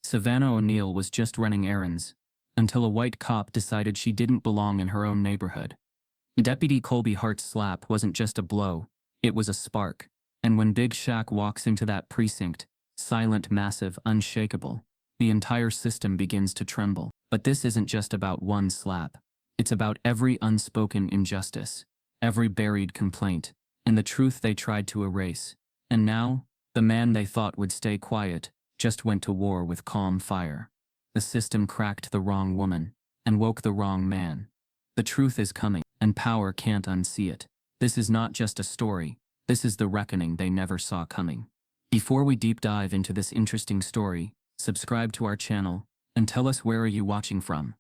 Savannah O'Neal was just running errands until a white cop decided she didn't belong in her own neighborhood. Deputy Colby Hart's slap wasn't just a blow, it was a spark. And when Big Shaq walks into that precinct, silent, massive, unshakable, the entire system begins to tremble. But this isn't just about one slap. It's about every unspoken injustice, every buried complaint, and the truth they tried to erase. And now, the man they thought would stay quiet just went to war with calm fire. The system cracked the wrong woman and woke the wrong man. The truth is coming, and power can't unsee it. This is not just a story. This is the reckoning they never saw coming. Before we deep dive into this interesting story, subscribe to our channel and tell us where are you watching from.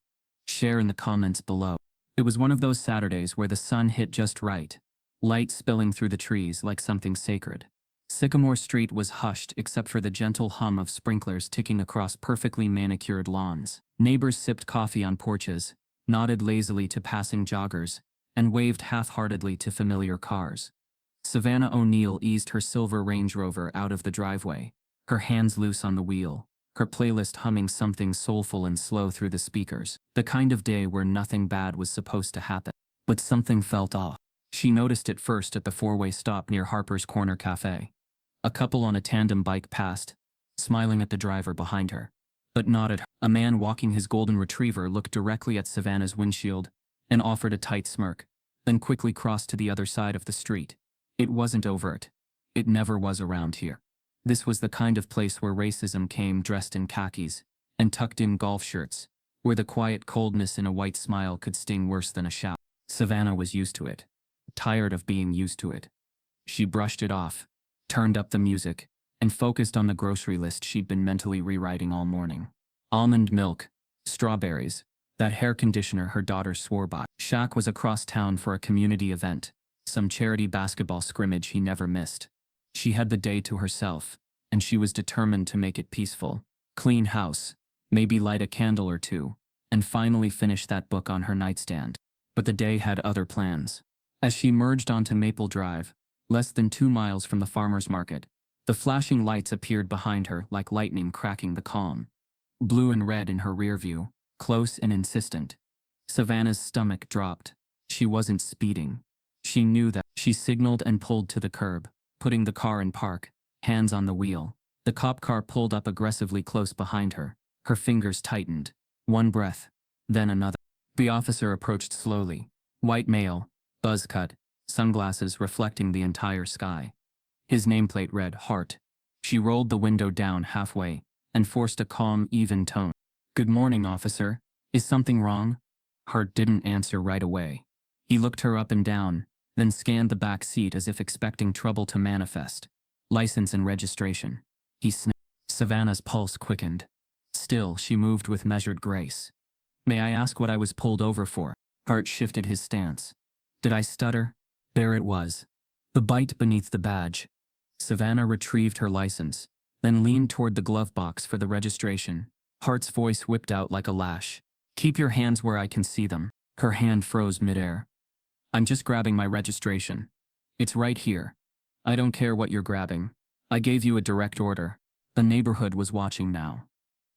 Share in the comments below. It was one of those Saturdays where the sun hit just right, light spilling through the trees like something sacred. Sycamore Street was hushed except for the gentle hum of sprinklers ticking across perfectly manicured lawns. Neighbors sipped coffee on porches, nodded lazily to passing joggers, and waved half-heartedly to familiar cars. Savannah O'Neal eased her silver Range Rover out of the driveway, her hands loose on the wheel, her playlist humming something soulful and slow through the speakers. The kind of day where nothing bad was supposed to happen. But something felt off. She noticed it first at the four-way stop near Harper's Corner Cafe. A couple on a tandem bike passed, smiling at the driver behind her, but not at her. A man walking his golden retriever looked directly at Savannah's windshield and offered a tight smirk, then quickly crossed to the other side of the street. It wasn't overt. It never was around here. This was the kind of place where racism came dressed in khakis and tucked in golf shirts, where the quiet coldness in a white smile could sting worse than a shout. Savannah was used to it, tired of being used to it. She brushed it off, turned up the music, and focused on the grocery list she'd been mentally rewriting all morning. Almond milk, strawberries, that hair conditioner her daughter swore by. Shaq was across town for a community event, some charity basketball scrimmage he never missed. She had the day to herself, and she was determined to make it peaceful. Clean house, maybe light a candle or two, and finally finish that book on her nightstand. But the day had other plans. As she merged onto Maple Drive, less than 2 miles from the farmer's market, the flashing lights appeared behind her like lightning cracking the calm. Blue and red in her rear view, close and insistent. Savannah's stomach dropped. She wasn't speeding. She knew that. She signaled and pulled to the curb, putting the car in park, hands on the wheel. The cop car pulled up aggressively close behind her. Her fingers tightened. One breath, then another. The officer approached slowly. White male, buzz cut, sunglasses reflecting the entire sky. His nameplate read Hart. She rolled the window down halfway and forced a calm, even tone. "Good morning, officer. Is something wrong?" Hart didn't answer right away. He looked her up and down, then scanned the back seat as if expecting trouble to manifest. "License and registration." He snapped. Savannah's pulse quickened. Still, she moved with measured grace. "May I ask what I was pulled over for?" Hart shifted his stance. Did I stutter? There it was. The bite beneath the badge. Savannah retrieved her license, then leaned toward the glove box for the registration. Hart's voice whipped out like a lash. "Keep your hands where I can see them." Her hand froze midair. "I'm just grabbing my registration. It's right here. I don't care what you're grabbing. I gave you a direct order." The neighborhood was watching now.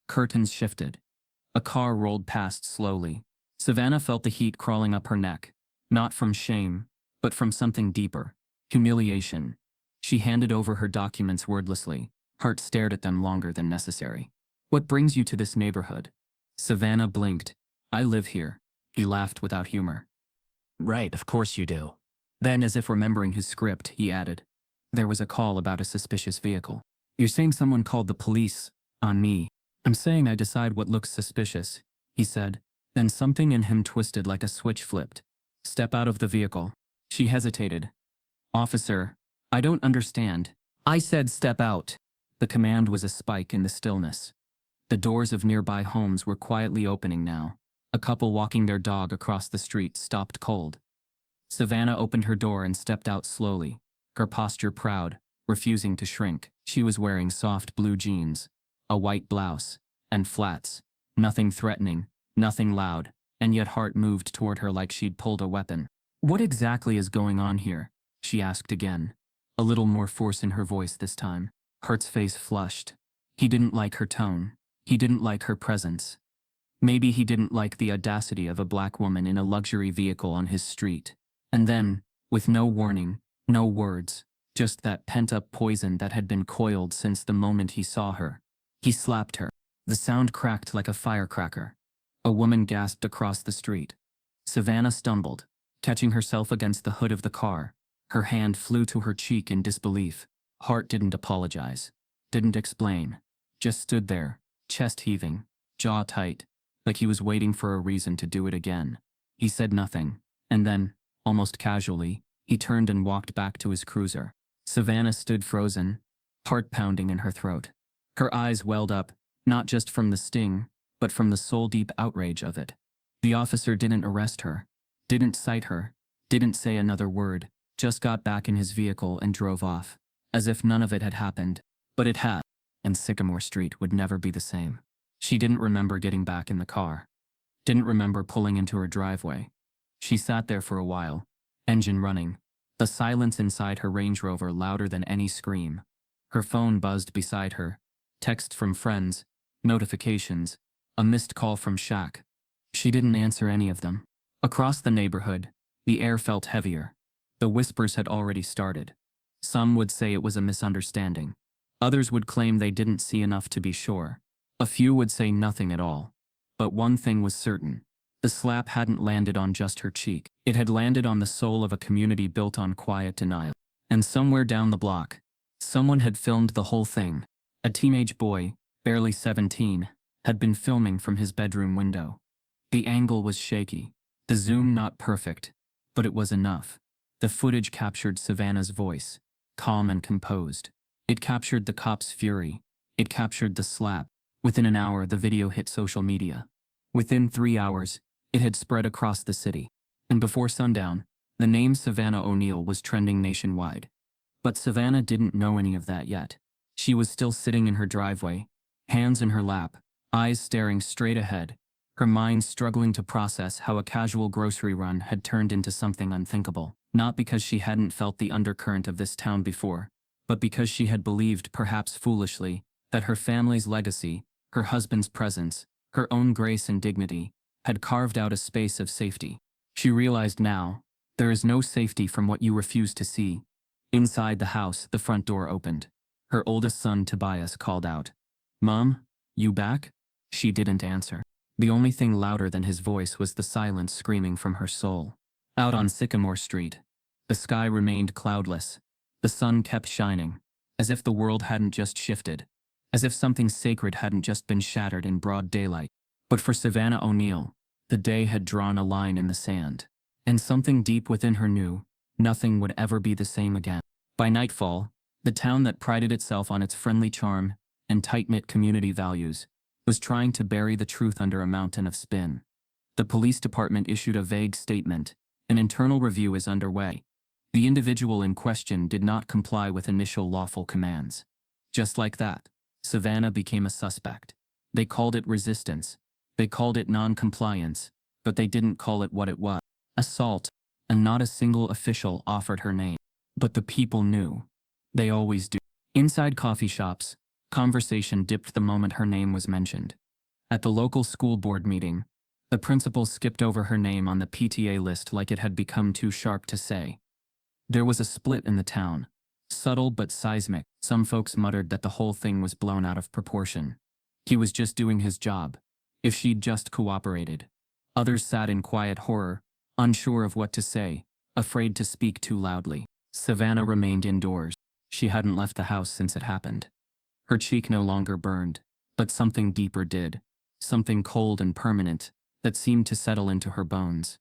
Curtains shifted. A car rolled past slowly. Savannah felt the heat crawling up her neck, not from shame, but from something deeper. Humiliation. She handed over her documents wordlessly. Hart stared at them longer than necessary. "What brings you to this neighborhood?" Savannah blinked. "I live here." He laughed without humor. "Right, of course you do." Then, as if remembering his script, he added, "There was a call about a suspicious vehicle." "You're saying someone called the police on me?" "I'm saying I decide what looks suspicious," he said. Then something in him twisted like a switch flipped. "Step out of the vehicle." She hesitated. "Officer, I don't understand." "I said step out." The command was a spike in the stillness. The doors of nearby homes were quietly opening now. A couple walking their dog across the street stopped cold. Savannah opened her door and stepped out slowly, her posture proud, refusing to shrink. She was wearing soft blue jeans, a white blouse, and flats. Nothing threatening, nothing loud, and yet Hart moved toward her like she'd pulled a weapon. "What exactly is going on here?" she asked again, a little more force in her voice this time. Hart's face flushed. He didn't like her tone. He didn't like her presence. Maybe he didn't like the audacity of a black woman in a luxury vehicle on his street. And then, with no warning, no words, just that pent-up poison that had been coiled since the moment he saw her, he slapped her. The sound cracked like a firecracker. A woman gasped across the street. Savannah stumbled, catching herself against the hood of the car. Her hand flew to her cheek in disbelief. Hart didn't apologize, didn't explain, just stood there, chest heaving, jaw tight, like he was waiting for a reason to do it again. He said nothing, and then, almost casually, he turned and walked back to his cruiser. Savannah stood frozen, heart pounding in her throat. Her eyes welled up, not just from the sting, but from the soul-deep outrage of it. The officer didn't arrest her, didn't cite her, didn't say another word, just got back in his vehicle and drove off, as if none of it had happened. But it had, and Sycamore Street would never be the same. She didn't remember getting back in the car, didn't remember pulling into her driveway. She sat there for a while, engine running, the silence inside her Range Rover louder than any scream. Her phone buzzed beside her, texts from friends, notifications, a missed call from Shaq. She didn't answer any of them. Across the neighborhood, the air felt heavier. The whispers had already started. Some would say it was a misunderstanding. Others would claim they didn't see enough to be sure. A few would say nothing at all. But one thing was certain. The slap hadn't landed on just her cheek. It had landed on the soul of a community built on quiet denial. And somewhere down the block, someone had filmed the whole thing. A teenage boy, barely 17, had been filming from his bedroom window. The angle was shaky, the zoom not perfect, but it was enough. The footage captured Savannah's voice, calm and composed. It captured the cop's fury. It captured the slap. Within an hour, the video hit social media. Within 3 hours, it had spread across the city. And before sundown, the name Savannah O'Neal was trending nationwide. But Savannah didn't know any of that yet. She was still sitting in her driveway, hands in her lap, eyes staring straight ahead, her mind struggling to process how a casual grocery run had turned into something unthinkable. Not because she hadn't felt the undercurrent of this town before, but because she had believed, perhaps foolishly, that her family's legacy, her husband's presence, her own grace and dignity, had carved out a space of safety. She realized now, there is no safety from what you refuse to see. Inside the house, the front door opened. Her oldest son, Tobias, called out, "Mom, you back?" She didn't answer. The only thing louder than his voice was the silence screaming from her soul. Out on Sycamore Street, the sky remained cloudless. The sun kept shining, as if the world hadn't just shifted, as if something sacred hadn't just been shattered in broad daylight. But for Savannah O'Neal, the day had drawn a line in the sand, and something deep within her knew nothing would ever be the same again. By nightfall, the town that prided itself on its friendly charm and tight-knit community values was trying to bury the truth under a mountain of spin. The police department issued a vague statement. An internal review is underway. The individual in question did not comply with initial lawful commands. Just like that, Savannah became a suspect. They called it resistance. They called it non-compliance, but they didn't call it what it was. Assault, and not a single official offered her name. But the people knew. They always do. Inside coffee shops, conversation dipped the moment her name was mentioned. At the local school board meeting, the principal skipped over her name on the PTA list like it had become too sharp to say. There was a split in the town, subtle but seismic. Some folks muttered that the whole thing was blown out of proportion. He was just doing his job. If she'd just cooperated. Others sat in quiet horror, unsure of what to say, afraid to speak too loudly. Savannah remained indoors. She hadn't left the house since it happened. Her cheek no longer burned, but something deeper did. Something cold and permanent that seemed to settle into her bones.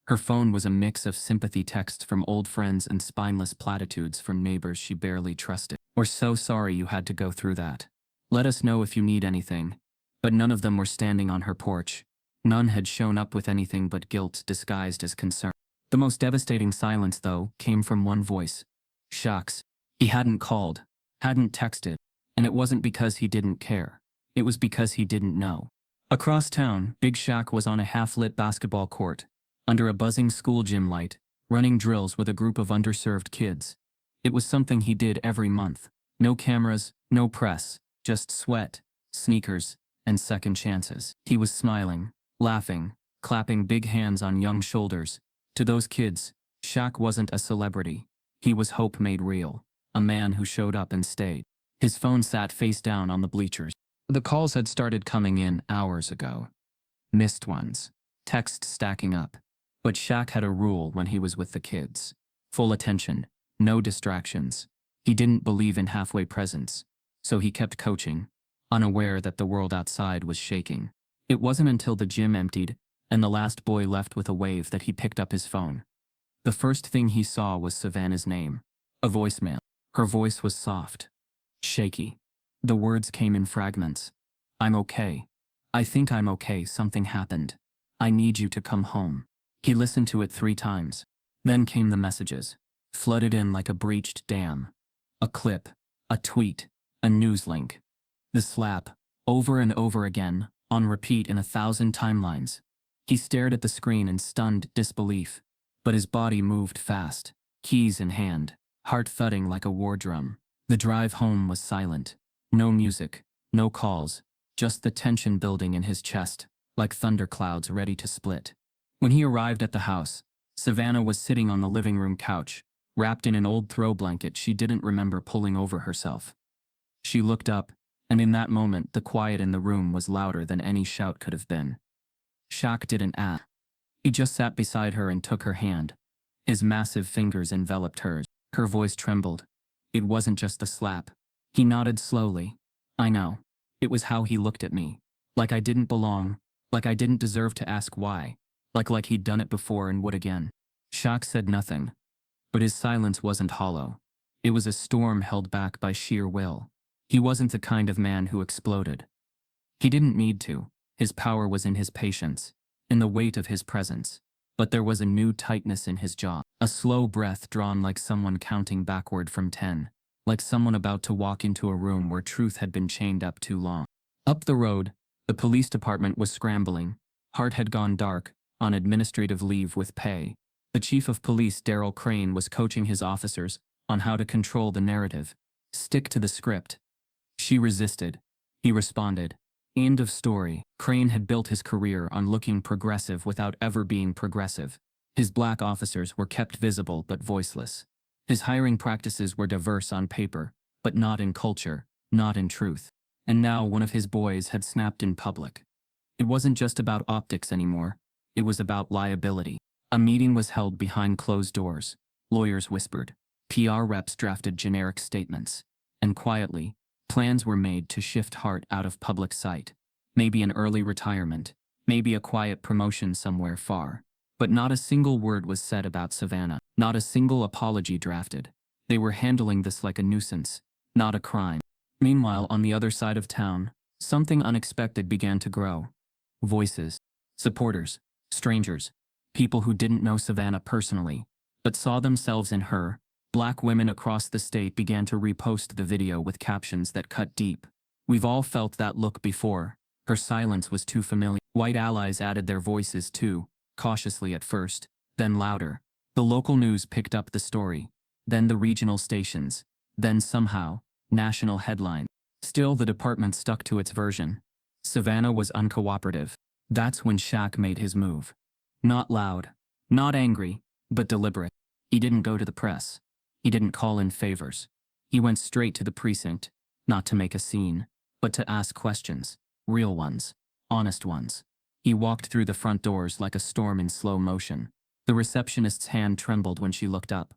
Her phone was a mix of sympathy texts from old friends and spineless platitudes from neighbors she barely trusted. "We're so sorry you had to go through that. Let us know if you need anything." But none of them were standing on her porch. None had shown up with anything but guilt disguised as concern. The most devastating silence, though, came from one voice. Shucks. He hadn't called, hadn't texted, and it wasn't because he didn't care. It was because he didn't know. Across town, Big Shaq was on a half-lit basketball court, under a buzzing school gym light, running drills with a group of underserved kids. It was something he did every month. No cameras, no press, just sweat, sneakers, and second chances. He was smiling, laughing, clapping big hands on young shoulders. To those kids, Shaq wasn't a celebrity. He was hope made real, a man who showed up and stayed. His phone sat face down on the bleachers. The calls had started coming in hours ago. Missed ones. Texts stacking up. But Shaq had a rule when he was with the kids. Full attention, no distractions. He didn't believe in halfway presence, so he kept coaching, unaware that the world outside was shaking. It wasn't until the gym emptied and the last boy left with a wave that he picked up his phone. The first thing he saw was Savannah's name. A voicemail. Her voice was soft, shaky. The words came in fragments. "I'm okay. I think I'm okay. Something happened. I need you to come home." He listened to it 3 times. Then came the messages, flooded in like a breached dam. A clip, a tweet, a news link. The slap, over and over again, on repeat in 1,000 timelines. He stared at the screen in stunned disbelief, but his body moved fast, keys in hand, heart thudding like a war drum. The drive home was silent. No music, no calls, just the tension building in his chest, like thunderclouds ready to split. When he arrived at the house, Savannah was sitting on the living room couch, wrapped in an old throw blanket she didn't remember pulling over herself. She looked up, and in that moment the quiet in the room was louder than any shout could have been. Shaq didn't ask. He just sat beside her and took her hand. His massive fingers enveloped hers. Her voice trembled. It wasn't just a slap. He nodded slowly. "I know." It was how he looked at me. Like I didn't belong, like I didn't deserve to ask why, like he'd done it before and would again. Shaq said nothing. But his silence wasn't hollow. It was a storm held back by sheer will. He wasn't the kind of man who exploded. He didn't need to. His power was in his patience, in the weight of his presence. But there was a new tightness in his jaw, a slow breath drawn like someone counting backward from 10, like someone about to walk into a room where truth had been chained up too long. Up the road, the police department was scrambling. Hart had gone dark, on administrative leave with pay. The chief of police, Daryl Crane, was coaching his officers on how to control the narrative. Stick to the script. She resisted. He responded. End of story. Crane had built his career on looking progressive without ever being progressive. His black officers were kept visible but voiceless. His hiring practices were diverse on paper, but not in culture, not in truth. And now one of his boys had snapped in public. It wasn't just about optics anymore. It was about liability. A meeting was held behind closed doors. Lawyers whispered. PR reps drafted generic statements. And quietly, plans were made to shift Hart out of public sight. Maybe an early retirement, maybe a quiet promotion somewhere far. But not a single word was said about Savannah, not a single apology drafted. They were handling this like a nuisance, not a crime. Meanwhile, on the other side of town, something unexpected began to grow. Voices, supporters, strangers, people who didn't know Savannah personally, but saw themselves in her. Black women across the state began to repost the video with captions that cut deep. "We've all felt that look before." Her silence was too familiar. White allies added their voices too, cautiously at first, then louder. The local news picked up the story, then the regional stations, then somehow, national headlines. Still, the department stuck to its version. Savannah was uncooperative. That's when Shaq made his move. Not loud, not angry, but deliberate. He didn't go to the press. He didn't call in favors. He went straight to the precinct, not to make a scene, but to ask questions, real ones, honest ones. He walked through the front doors like a storm in slow motion. The receptionist's hand trembled when she looked up.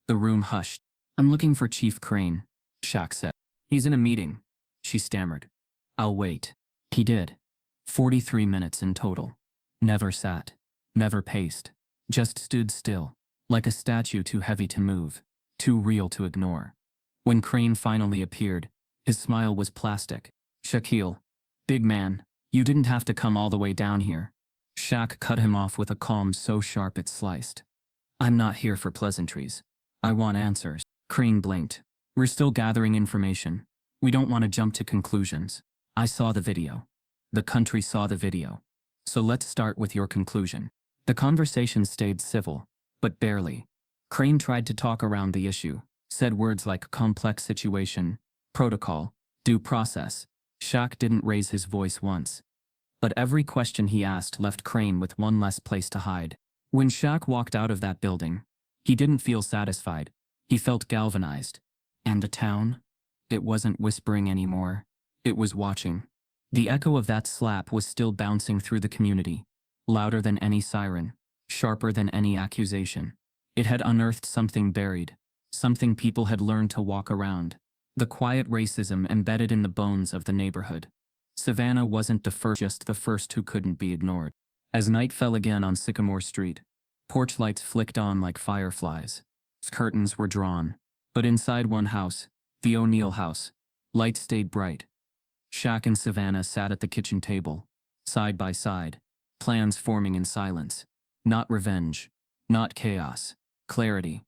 The room hushed. "I'm looking for Chief Crane," Shaq said. "He's in a meeting," she stammered. "I'll wait." He did. 43 minutes in total. Never sat, never paced, just stood still, like a statue too heavy to move, too real to ignore. When Crane finally appeared, his smile was plastic. "Shaquille, big man, you didn't have to come all the way down here." Shaq cut him off with a calm so sharp it sliced. "I'm not here for pleasantries. I want answers." Crane blinked. "We're still gathering information. We don't want to jump to conclusions. I saw the video. The country saw the video. So let's start with your conclusion." The conversation stayed civil, but barely. Crane tried to talk around the issue, said words like complex situation, protocol, due process. Shaq didn't raise his voice once. But every question he asked left Crane with one less place to hide. When Shaq walked out of that building, he didn't feel satisfied. He felt galvanized. And the town? It wasn't whispering anymore. It was watching. The echo of that slap was still bouncing through the community, louder than any siren, sharper than any accusation. It had unearthed something buried, something people had learned to walk around. The quiet racism embedded in the bones of the neighborhood. Savannah wasn't just the first who couldn't be ignored. As night fell again on Sycamore Street, porch lights flicked on like fireflies. Curtains were drawn. But inside one house, the O'Neal house, lights stayed bright. Shaq and Savannah sat at the kitchen table, side by side, plans forming in silence. Not revenge, not chaos, clarity.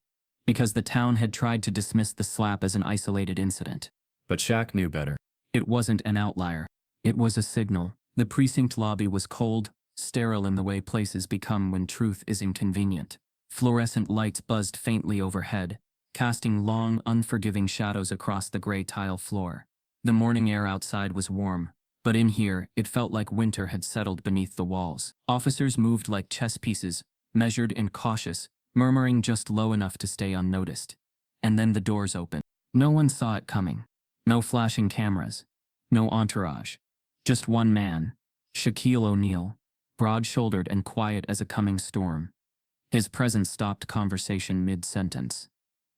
Because the town had tried to dismiss the slap as an isolated incident. But Shaq knew better. It wasn't an outlier. It was a signal. The precinct lobby was cold, sterile in the way places become when truth is inconvenient. Fluorescent lights buzzed faintly overhead, casting long, unforgiving shadows across the gray tile floor. The morning air outside was warm, but in here, it felt like winter had settled beneath the walls. Officers moved like chess pieces, measured and cautious, murmuring just low enough to stay unnoticed. And then the doors opened. No one saw it coming. No flashing cameras. No entourage. Just one man, Shaquille O'Neal, broad-shouldered and quiet as a coming storm. His presence stopped conversation mid-sentence.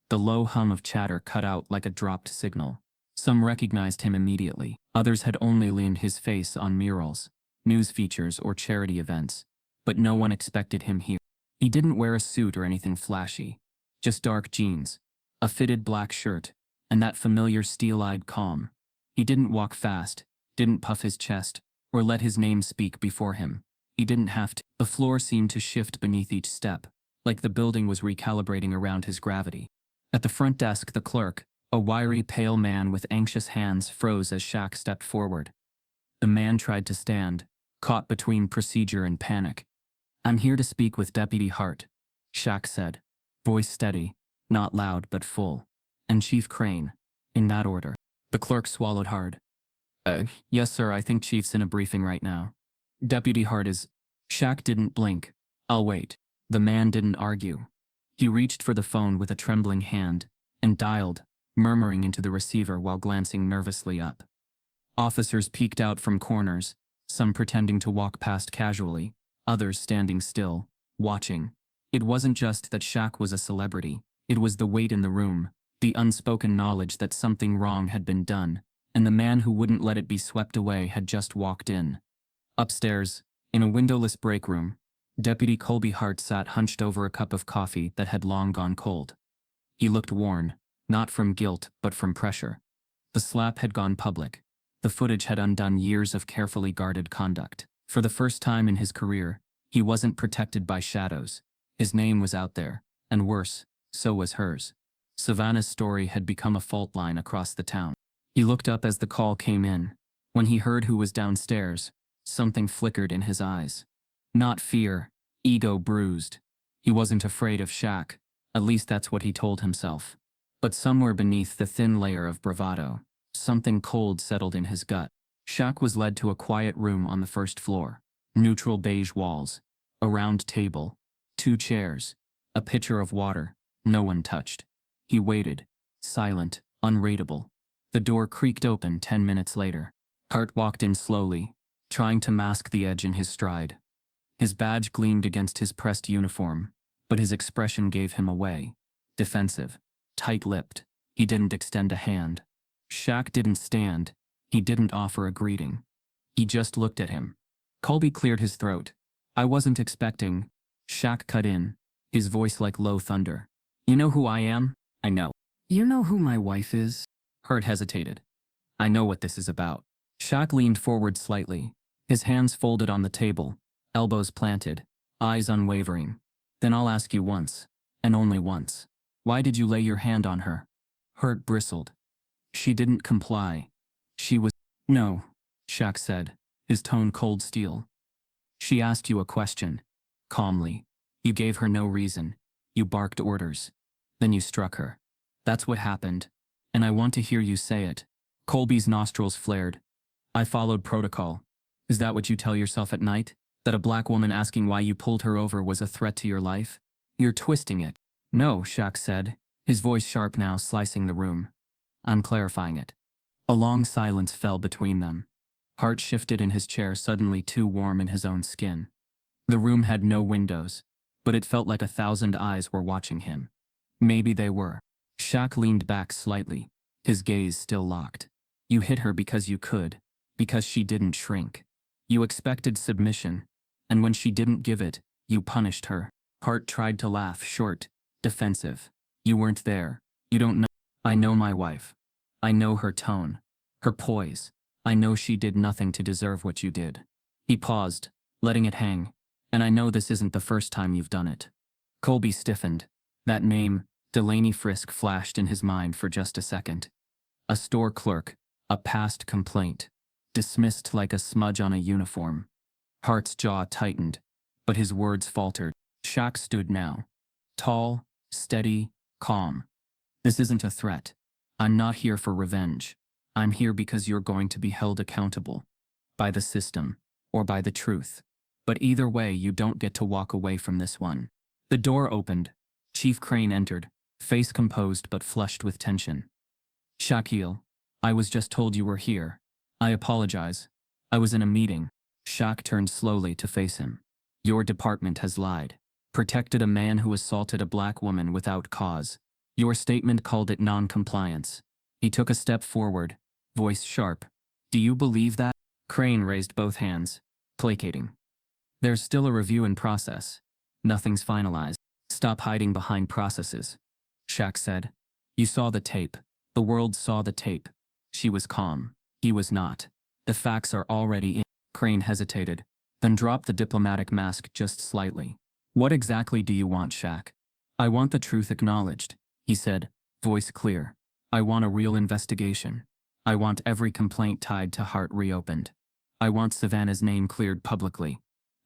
The low hum of chatter cut out like a dropped signal. Some recognized him immediately. Others had only leaned his face on murals, news features, or charity events. But no one expected him here. He didn't wear a suit or anything flashy. Just dark jeans, a fitted black shirt, and that familiar steel-eyed calm. He didn't walk fast, didn't puff his chest, or let his name speak before him. He didn't have to. The floor seemed to shift beneath each step, like the building was recalibrating around his gravity. At the front desk, the clerk, a wiry, pale man with anxious hands, froze as Shaq stepped forward. The man tried to stand, caught between procedure and panic. "I'm here to speak with Deputy Hart," Shaq said, voice steady, not loud but full. "And Chief Crane, in that order." The clerk swallowed hard. Yes sir, I think Chief's in a briefing right now. Deputy Hart is..." Shaq didn't blink. "I'll wait." The man didn't argue. He reached for the phone with a trembling hand, and dialed, murmuring into the receiver while glancing nervously up. Officers peeked out from corners, some pretending to walk past casually, others standing still, watching. It wasn't just that Shaq was a celebrity, it was the weight in the room, the unspoken knowledge that something wrong had been done, and the man who wouldn't let it be swept away had just walked in. Upstairs, in a windowless break room, Deputy Colby Hart sat hunched over a cup of coffee that had long gone cold. He looked worn, not from guilt but from pressure. The slap had gone public. The footage had undone years of carefully guarded conduct. For the first time in his career, he wasn't protected by shadows. His name was out there, and worse, so was hers. Savannah's story had become a fault line across the town. He looked up as the call came in. When he heard who was downstairs, something flickered in his eyes. Not fear, ego bruised. He wasn't afraid of Shaq, at least that's what he told himself. But somewhere beneath the thin layer of bravado, something cold settled in his gut. Shaq was led to a quiet room on the first floor. Neutral beige walls, a round table, 2 chairs, a pitcher of water, no one touched. He waited, silent, unreadable. The door creaked open 10 minutes later. Hart walked in slowly, trying to mask the edge in his stride. His badge gleamed against his pressed uniform, but his expression gave him away. Defensive, tight-lipped. He didn't extend a hand. Shaq didn't stand. He didn't offer a greeting. He just looked at him. Colby cleared his throat. "I wasn't expecting..." Shaq cut in, his voice like low thunder. "You know who I am?" "I know." "You know who my wife is?" Hart hesitated. "I know what this is about." Shaq leaned forward slightly, his hands folded on the table, elbows planted, eyes unwavering. "Then I'll ask you once, and only once. Why did you lay your hand on her?" Hart bristled. "She didn't comply. She was..." "No," Shaq said, his tone cold steel. "She asked you a question." Calmly. "You gave her no reason. You barked orders. Then you struck her. That's what happened. And I want to hear you say it." Colby's nostrils flared. I followed protocol. Is that what you tell yourself at night? That a black woman asking why you pulled her over was a threat to your life? You're twisting it. No, Shaq said, his voice sharp now, slicing the room. I'm clarifying it. A long silence fell between them. Hart shifted in his chair, suddenly too warm in his own skin. The room had no windows, but it felt like 1,000 eyes were watching him. Maybe they were. Shaq leaned back slightly, his gaze still locked. You hit her because you could, because she didn't shrink. You expected submission, and when she didn't give it, you punished her. Hart tried to laugh, short, defensive. You weren't there. You don't know. I know my wife. I know her tone, her poise. I know she did nothing to deserve what you did. He paused, letting it hang. And I know this isn't the first time you've done it. Colby stiffened. That name, Delaney Frisk, flashed in his mind for just a second. A store clerk, a past complaint, dismissed like a smudge on a uniform. Hart's jaw tightened, but his words faltered. Shaq stood now. Tall, steady, calm. This isn't a threat. I'm not here for revenge. I'm here because you're going to be held accountable. By the system, or by the truth. But either way, you don't get to walk away from this one. The door opened. Chief Crane entered, face composed but flushed with tension. Shaquille, I was just told you were here. I apologize. I was in a meeting. Shaq turned slowly to face him. Your department has lied. Protected a man who assaulted a black woman without cause. Your statement called it non-compliance. He took a step forward, voice sharp. Do you believe that? Crane raised both hands, placating. There's still a review in process. Nothing's finalized. Stop hiding behind processes, Shaq said. You saw the tape. The world saw the tape. She was calm. He was not. The facts are already in. Crane hesitated, then dropped the diplomatic mask just slightly. What exactly do you want, Shaq? I want the truth acknowledged, he said, voice clear. I want a real investigation. I want every complaint tied to Hart reopened. I want Savannah's name cleared publicly.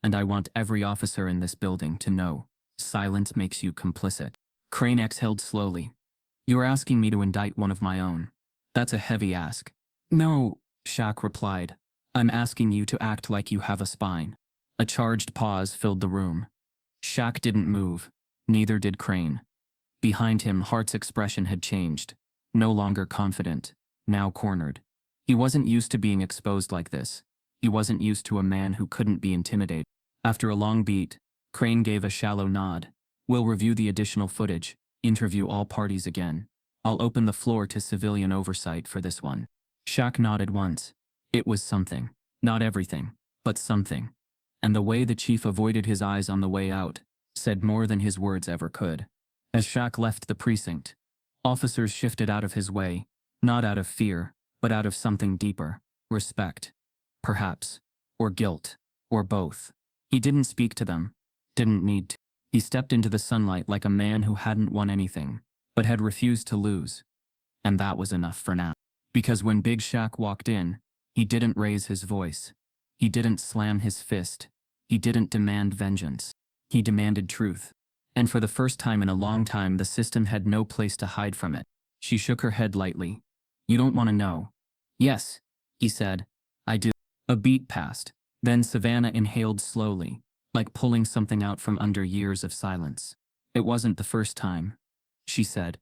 And I want every officer in this building to know. Silence makes you complicit. Crane exhaled slowly. You're asking me to indict one of my own. That's a heavy ask. No, Shaq replied. I'm asking you to act like you have a spine. A charged pause filled the room. Shaq didn't move. Neither did Crane. Behind him, Hart's expression had changed. No longer confident. Now cornered. He wasn't used to being exposed like this. He wasn't used to a man who couldn't be intimidated. After a long beat, Crane gave a shallow nod. We'll review the additional footage, interview all parties again. I'll open the floor to civilian oversight for this one. Shaq nodded once. It was something. Not everything, but something. And the way the chief avoided his eyes on the way out said more than his words ever could. As Shaq left the precinct, officers shifted out of his way, not out of fear, but out of something deeper. Respect. Perhaps. Or guilt. Or both. He didn't speak to them. Didn't need to. He stepped into the sunlight like a man who hadn't won anything, but had refused to lose. And that was enough for now. Because when Big Shaq walked in, he didn't raise his voice. He didn't slam his fist. He didn't demand vengeance. He demanded truth. And for the first time in a long time, the system had no place to hide from it. She shook her head lightly. You don't want to know. Yes, he said. I do. A beat passed. Then Savannah inhaled slowly, like pulling something out from under years of silence. It wasn't the first time, she said.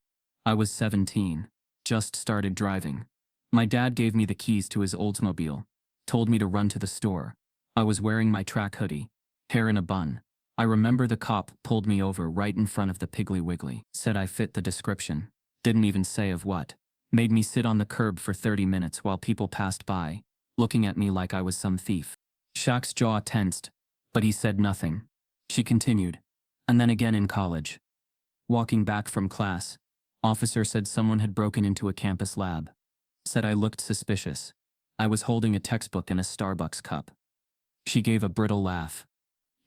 I was 17. Just started driving. My dad gave me the keys to his Oldsmobile. Told me to run to the store. I was wearing my track hoodie. Hair in a bun. I remember the cop pulled me over right in front of the Piggly Wiggly. Said I fit the description. Didn't even say of what. Made me sit on the curb for 30 minutes while people passed by, looking at me like I was some thief. Shaq's jaw tensed, but he said nothing. She continued. And then again in college. Walking back from class, officer said someone had broken into a campus lab. Said I looked suspicious. I was holding a textbook in a Starbucks cup. She gave a brittle laugh.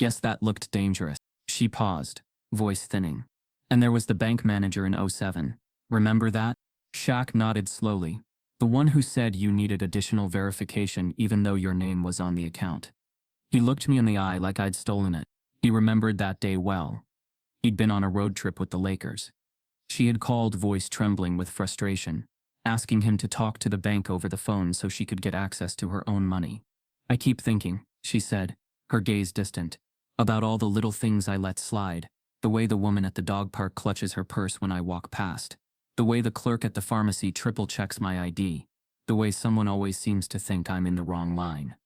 Guess that looked dangerous. She paused, voice thinning. And there was the bank manager in '07. Remember that? Shaq nodded slowly. The one who said you needed additional verification even though your name was on the account. He looked me in the eye like I'd stolen it. He remembered that day well. He'd been on a road trip with the Lakers. She had called, voice trembling with frustration. asking him to talk to the bank over the phone so she could get access to her own money. I keep thinking, she said, her gaze distant, about all the little things I let slide, the way the woman at the dog park clutches her purse when I walk past, the way the clerk at the pharmacy triple checks my ID, the way someone always seems to think I'm in the wrong line.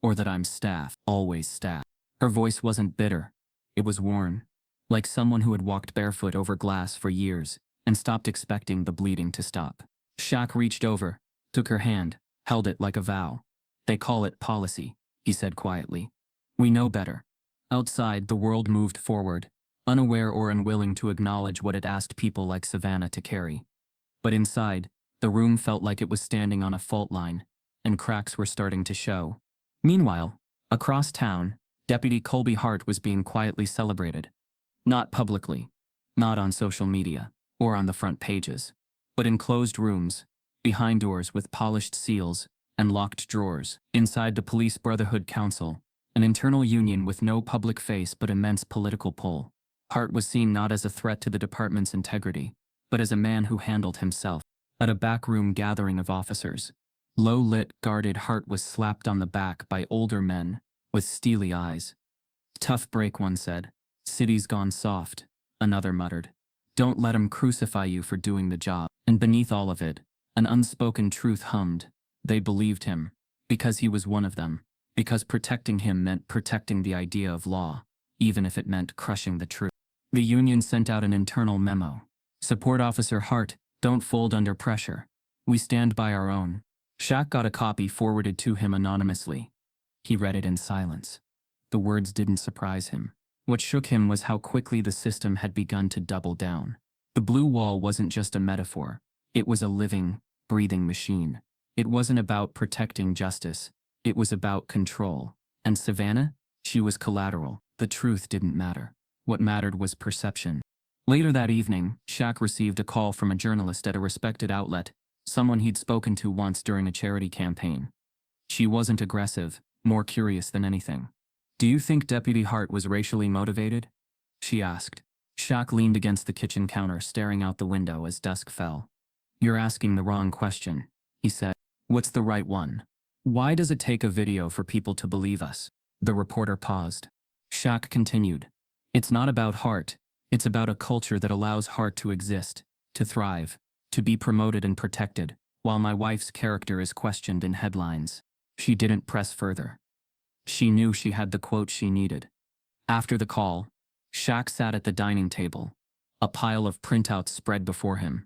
Or that I'm staff, always staff. Her voice wasn't bitter. It was worn, like someone who had walked barefoot over glass for years and stopped expecting the bleeding to stop. Shaq reached over, took her hand, held it like a vow. They call it policy, he said quietly. We know better. Outside, the world moved forward, unaware or unwilling to acknowledge what it asked people like Savannah to carry. But inside, the room felt like it was standing on a fault line, and cracks were starting to show. Meanwhile, across town, Deputy Colby Hart was being quietly celebrated. Not publicly, not on social media, or on the front pages, but in closed rooms, behind doors with polished seals and locked drawers. Inside the Police Brotherhood Council, an internal union with no public face but immense political pull, Hart was seen not as a threat to the department's integrity, but as a man who handled himself. At a backroom gathering of officers, low-lit, guarded Hart was slapped on the back by older men with steely eyes. Tough break, one said. City's gone soft, another muttered. Don't let 'em crucify you for doing the job. And beneath all of it, an unspoken truth hummed. They believed him, because he was one of them, because protecting him meant protecting the idea of law, even if it meant crushing the truth. The union sent out an internal memo. Support Officer Hart, don't fold under pressure. We stand by our own. Shaq got a copy forwarded to him anonymously. He read it in silence. The words didn't surprise him. What shook him was how quickly the system had begun to double down. The blue wall wasn't just a metaphor. It was a living, breathing machine. It wasn't about protecting justice. It was about control. And Savannah? She was collateral. The truth didn't matter. What mattered was perception. Later that evening, Shaq received a call from a journalist at a respected outlet, someone he'd spoken to once during a charity campaign. She wasn't aggressive, more curious than anything. Do you think Deputy Hart was racially motivated? She asked. Shaq leaned against the kitchen counter, staring out the window as dusk fell. You're asking the wrong question, he said. What's the right one? Why does it take a video for people to believe us? The reporter paused. Shaq continued. It's not about Hart. It's about a culture that allows Hart to exist, to thrive, to be promoted and protected, while my wife's character is questioned in headlines. She didn't press further. She knew she had the quote she needed. After the call, Shaq sat at the dining table, a pile of printouts spread before him.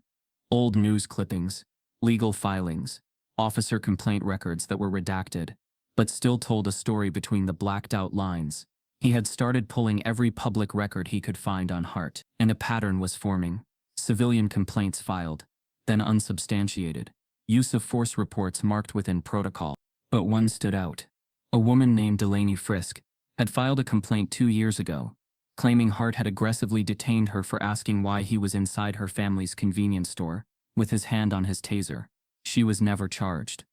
Old news clippings, legal filings, officer complaint records that were redacted, but still told a story between the blacked-out lines. He had started pulling every public record he could find on Hart, and a pattern was forming. Civilian complaints filed, then unsubstantiated. Use of force reports marked within protocol. But one stood out. A woman named Delaney Frisk had filed a complaint 2 years ago, claiming Hart had aggressively detained her for asking why he was inside her family's convenience store, with his hand on his taser. She was never charged.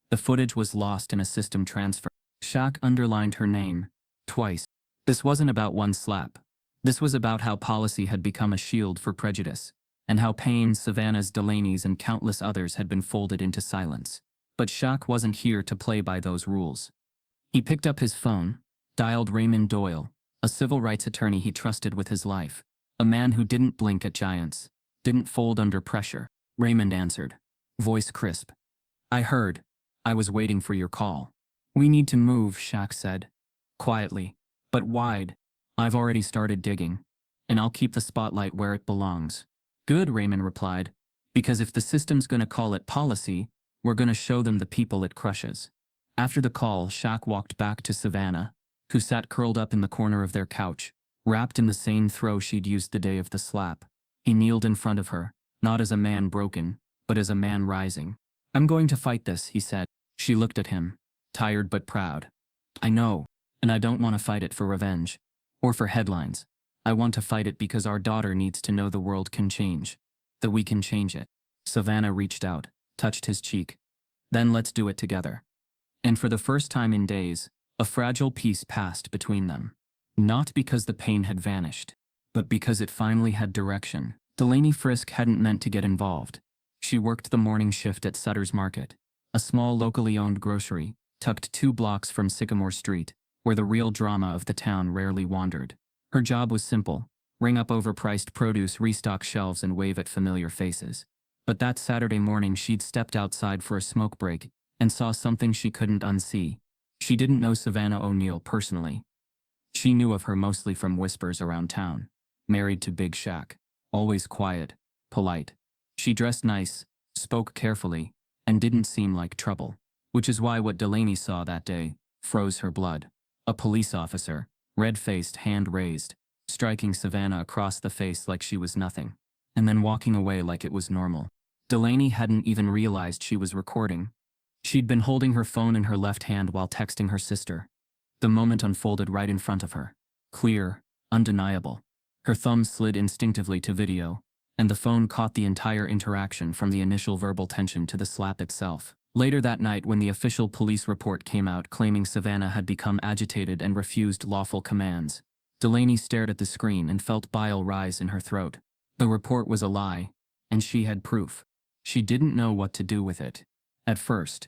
The footage was lost in a system transfer. Shaq underlined her name, twice. This wasn't about one slap. This was about how policy had become a shield for prejudice, and how Payne's, Savannah's, Delaney's, and countless others had been folded into silence. But Shaq wasn't here to play by those rules. He picked up his phone, dialed Raymond Doyle, a civil rights attorney he trusted with his life, a man who didn't blink at giants, didn't fold under pressure. Raymond answered, voice crisp. I heard. I was waiting for your call. We need to move, Shaq said, quietly, but wide. I've already started digging, and I'll keep the spotlight where it belongs. Good, Raymond replied, because if the system's gonna call it policy, we're gonna show them the people it crushes. After the call, Shaq walked back to Savannah, who sat curled up in the corner of their couch, wrapped in the same throw she'd used the day of the slap. He kneeled in front of her, not as a man broken, but as a man rising. I'm going to fight this, he said. She looked at him, tired but proud. I know, and I don't want to fight it for revenge, or for headlines. I want to fight it because our daughter needs to know the world can change, that we can change it. Savannah reached out, touched his cheek. Then let's do it together. And for the first time in days, a fragile peace passed between them. Not because the pain had vanished, but because it finally had direction. Delaney Frisk hadn't meant to get involved. She worked the morning shift at Sutter's Market, a small locally owned grocery, tucked 2 blocks from Sycamore Street, where the real drama of the town rarely wandered. Her job was simple: ring up overpriced produce, restock shelves, and wave at familiar faces. But that Saturday morning she'd stepped outside for a smoke break and saw something she couldn't unsee. She didn't know Savannah O'Neal personally. She knew of her mostly from whispers around town. Married to Big Shaq. Always quiet, polite. She dressed nice, spoke carefully, and didn't seem like trouble. Which is why what Delaney saw that day froze her blood. A police officer, red-faced, hand raised, striking Savannah across the face like she was nothing, and then walking away like it was normal. Delaney hadn't even realized she was recording. She'd been holding her phone in her left hand while texting her sister. The moment unfolded right in front of her. Clear, undeniable. Her thumb slid instinctively to video, and the phone caught the entire interaction from the initial verbal tension to the slap itself. Later that night, when the official police report came out claiming Savannah had become agitated and refused lawful commands, Delaney stared at the screen and felt bile rise in her throat. The report was a lie, and she had proof. She didn't know what to do with it. At first,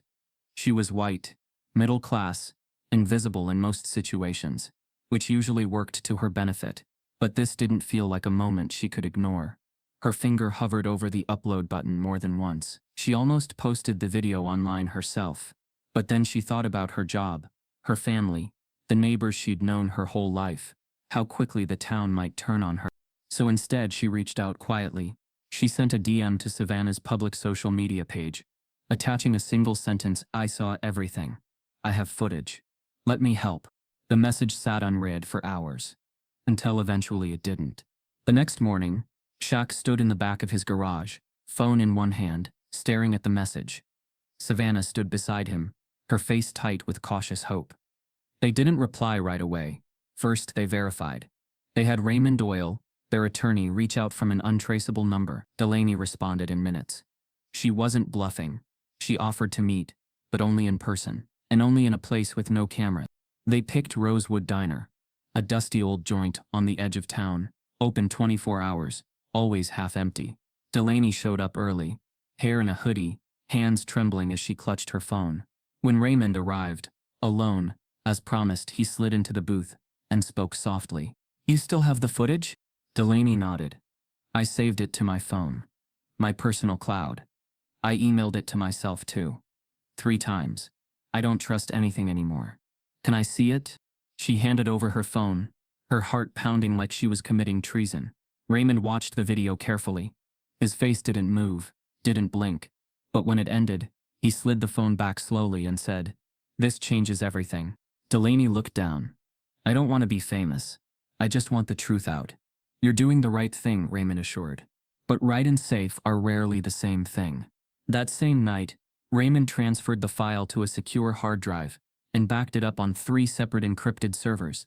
she was white, middle class, invisible in most situations, which usually worked to her benefit. But this didn't feel like a moment she could ignore. Her finger hovered over the upload button more than once. She almost posted the video online herself. But then she thought about her job, her family, the neighbors she'd known her whole life, how quickly the town might turn on her. So instead, she reached out quietly. She sent a DM to Savannah's public social media page, attaching a single sentence: "I saw everything. I have footage. Let me help." The message sat unread for hours, until eventually it didn't. The next morning, Shaq stood in the back of his garage, phone in one hand, staring at the message. Savannah stood beside him, her face tight with cautious hope. They didn't reply right away. First, they verified. They had Raymond Doyle, their attorney, reach out from an untraceable number. Delaney responded in minutes. She wasn't bluffing. She offered to meet, but only in person, and only in a place with no camera. They picked Rosewood Diner, a dusty old joint on the edge of town, open 24 hours, always half empty. Delaney showed up early, hair in a hoodie, hands trembling as she clutched her phone. When Raymond arrived, alone, as promised, he slid into the booth and spoke softly. "You still have the footage?" Delaney nodded. "I saved it to my phone. My personal cloud. I emailed it to myself too. 3 times. I don't trust anything anymore. Can I see it?" She handed over her phone, her heart pounding like she was committing treason. Raymond watched the video carefully. His face didn't move, didn't blink. But when it ended, he slid the phone back slowly and said, "This changes everything." Delaney looked down. "I don't want to be famous. I just want the truth out." "You're doing the right thing," Raymond assured. "But right and safe are rarely the same thing." That same night, Raymond transferred the file to a secure hard drive and backed it up on 3 separate encrypted servers.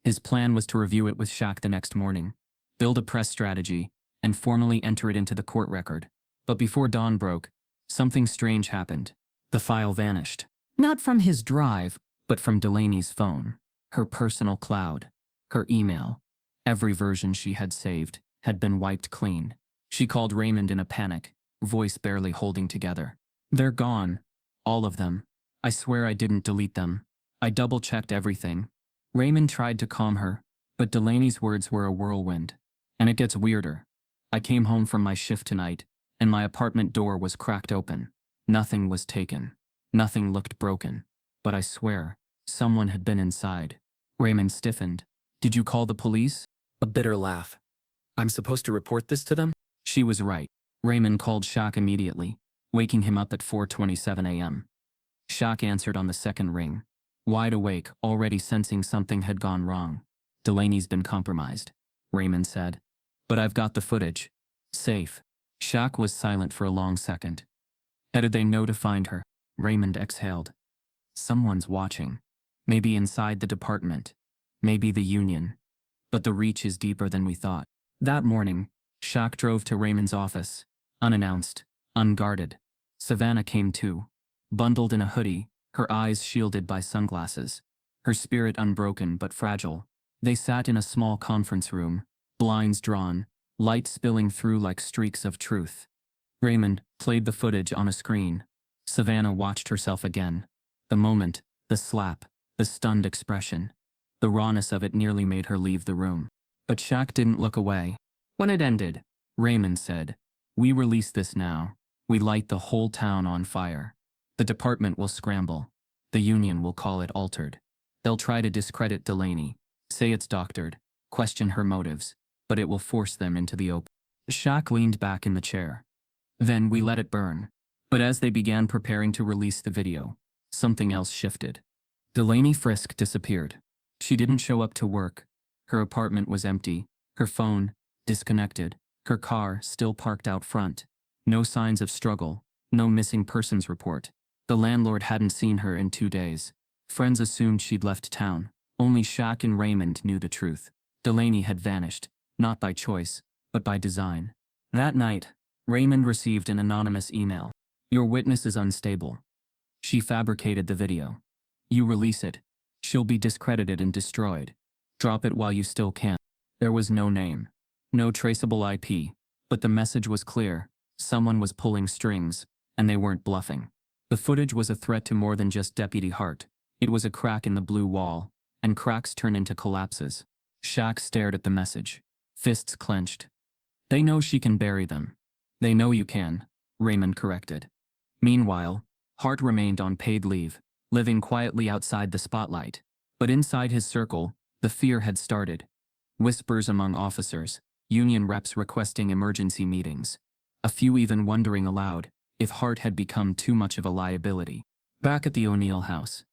His plan was to review it with Shaq the next morning, build a press strategy, and formally enter it into the court record. But before dawn broke, something strange happened. The file vanished. Not from his drive, but from Delaney's phone, her personal cloud, her email. Every version she had saved had been wiped clean. She called Raymond in a panic, voice barely holding together. "They're gone. All of them. I swear I didn't delete them. I double-checked everything." Raymond tried to calm her, but Delaney's words were a whirlwind. "And it gets weirder. I came home from my shift tonight, and my apartment door was cracked open. Nothing was taken. Nothing looked broken. But I swear, someone had been inside." Raymond stiffened. "Did you call the police?" A bitter laugh. "I'm supposed to report this to them?" She was right. Raymond called Shaq immediately, waking him up at 4:27 a.m. Shaq answered on the second ring, wide awake, already sensing something had gone wrong. "Delaney's been compromised," Raymond said. "But I've got the footage. Safe." Shaq was silent for a long second. "How did they know to find her?" Raymond exhaled. "Someone's watching. Maybe inside the department. Maybe the union. But the reach is deeper than we thought." That morning, Shaq drove to Raymond's office, unannounced, unguarded. Savannah came too, bundled in a hoodie, her eyes shielded by sunglasses, her spirit unbroken but fragile. They sat in a small conference room, blinds drawn, light spilling through like streaks of truth. Raymond played the footage on a screen. Savannah watched herself again. The moment, the slap, the stunned expression. The rawness of it nearly made her leave the room. But Shaq didn't look away. When it ended, Raymond said, "We release this now. We light the whole town on fire. The department will scramble. The union will call it altered. They'll try to discredit Delaney, say it's doctored, question her motives, but it will force them into the open." Shaq leaned back in the chair. "Then we let it burn." But as they began preparing to release the video, something else shifted. Delaney Frisk disappeared. She didn't show up to work. Her apartment was empty, her phone disconnected, her car still parked out front. No signs of struggle, no missing persons report. The landlord hadn't seen her in 2 days. Friends assumed she'd left town. Only Shaq and Raymond knew the truth. Delaney had vanished, not by choice, but by design. That night, Raymond received an anonymous email. "Your witness is unstable. She fabricated the video. You release it, she'll be discredited and destroyed. Drop it while you still can." There was no name, no traceable IP, but the message was clear. Someone was pulling strings, and they weren't bluffing. The footage was a threat to more than just Deputy Hart. It was a crack in the blue wall, and cracks turn into collapses. Shaq stared at the message, fists clenched. "They know she can bury them." "They know you can," Raymond corrected. Meanwhile, Hart remained on paid leave, living quietly outside the spotlight. But inside his circle, the fear had started. Whispers among officers, union reps requesting emergency meetings. A few even wondering aloud if Hart had become too much of a liability. Back at the O'Neal house,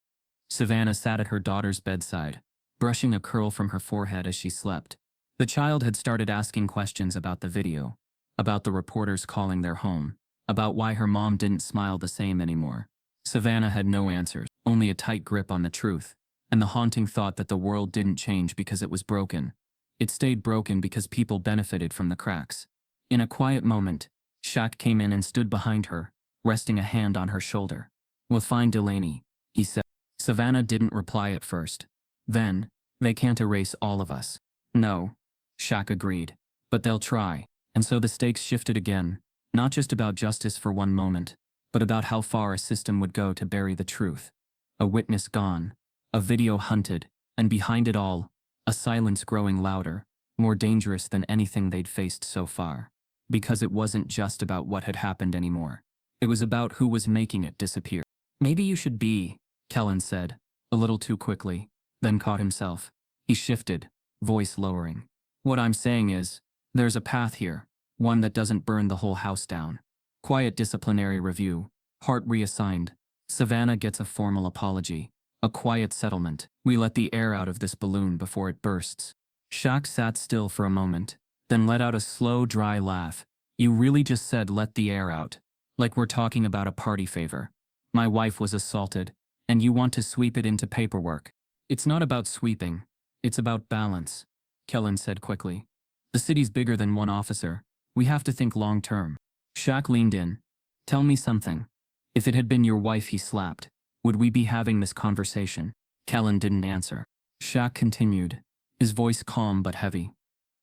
Savannah sat at her daughter's bedside, brushing a curl from her forehead as she slept. The child had started asking questions about the video, about the reporters calling their home, about why her mom didn't smile the same anymore. Savannah had no answers, only a tight grip on the truth, and the haunting thought that the world didn't change because it was broken. It stayed broken because people benefited from the cracks. In a quiet moment, Shaq came in and stood behind her, resting a hand on her shoulder. "We'll find Delaney," he said. Savannah didn't reply at first. Then, "They can't erase all of us." "No," Shaq agreed, "but they'll try." And so the stakes shifted again, not just about justice for one moment, but about how far a system would go to bury the truth. A witness gone, a video hunted, and behind it all, a silence growing louder, more dangerous than anything they'd faced so far. Because it wasn't just about what had happened anymore. It was about who was making it disappear. "Maybe you should be," Kellen said, a little too quickly, then caught himself. He shifted, voice lowering. "What I'm saying is, there's a path here, one that doesn't burn the whole house down. Quiet disciplinary review, Hart reassigned. Savannah gets a formal apology. A quiet settlement. We let the air out of this balloon before it bursts." Shaq sat still for a moment, then let out a slow, dry laugh. "You really just said let the air out. Like we're talking about a party favor. My wife was assaulted, and you want to sweep it into paperwork." "It's not about sweeping. It's about balance," Kellen said quickly. "The city's bigger than one officer. We have to think long term." Shaq leaned in. "Tell me something. If it had been your wife he slapped, would we be having this conversation?" Kellen didn't answer. Shaq continued, his voice calm but heavy.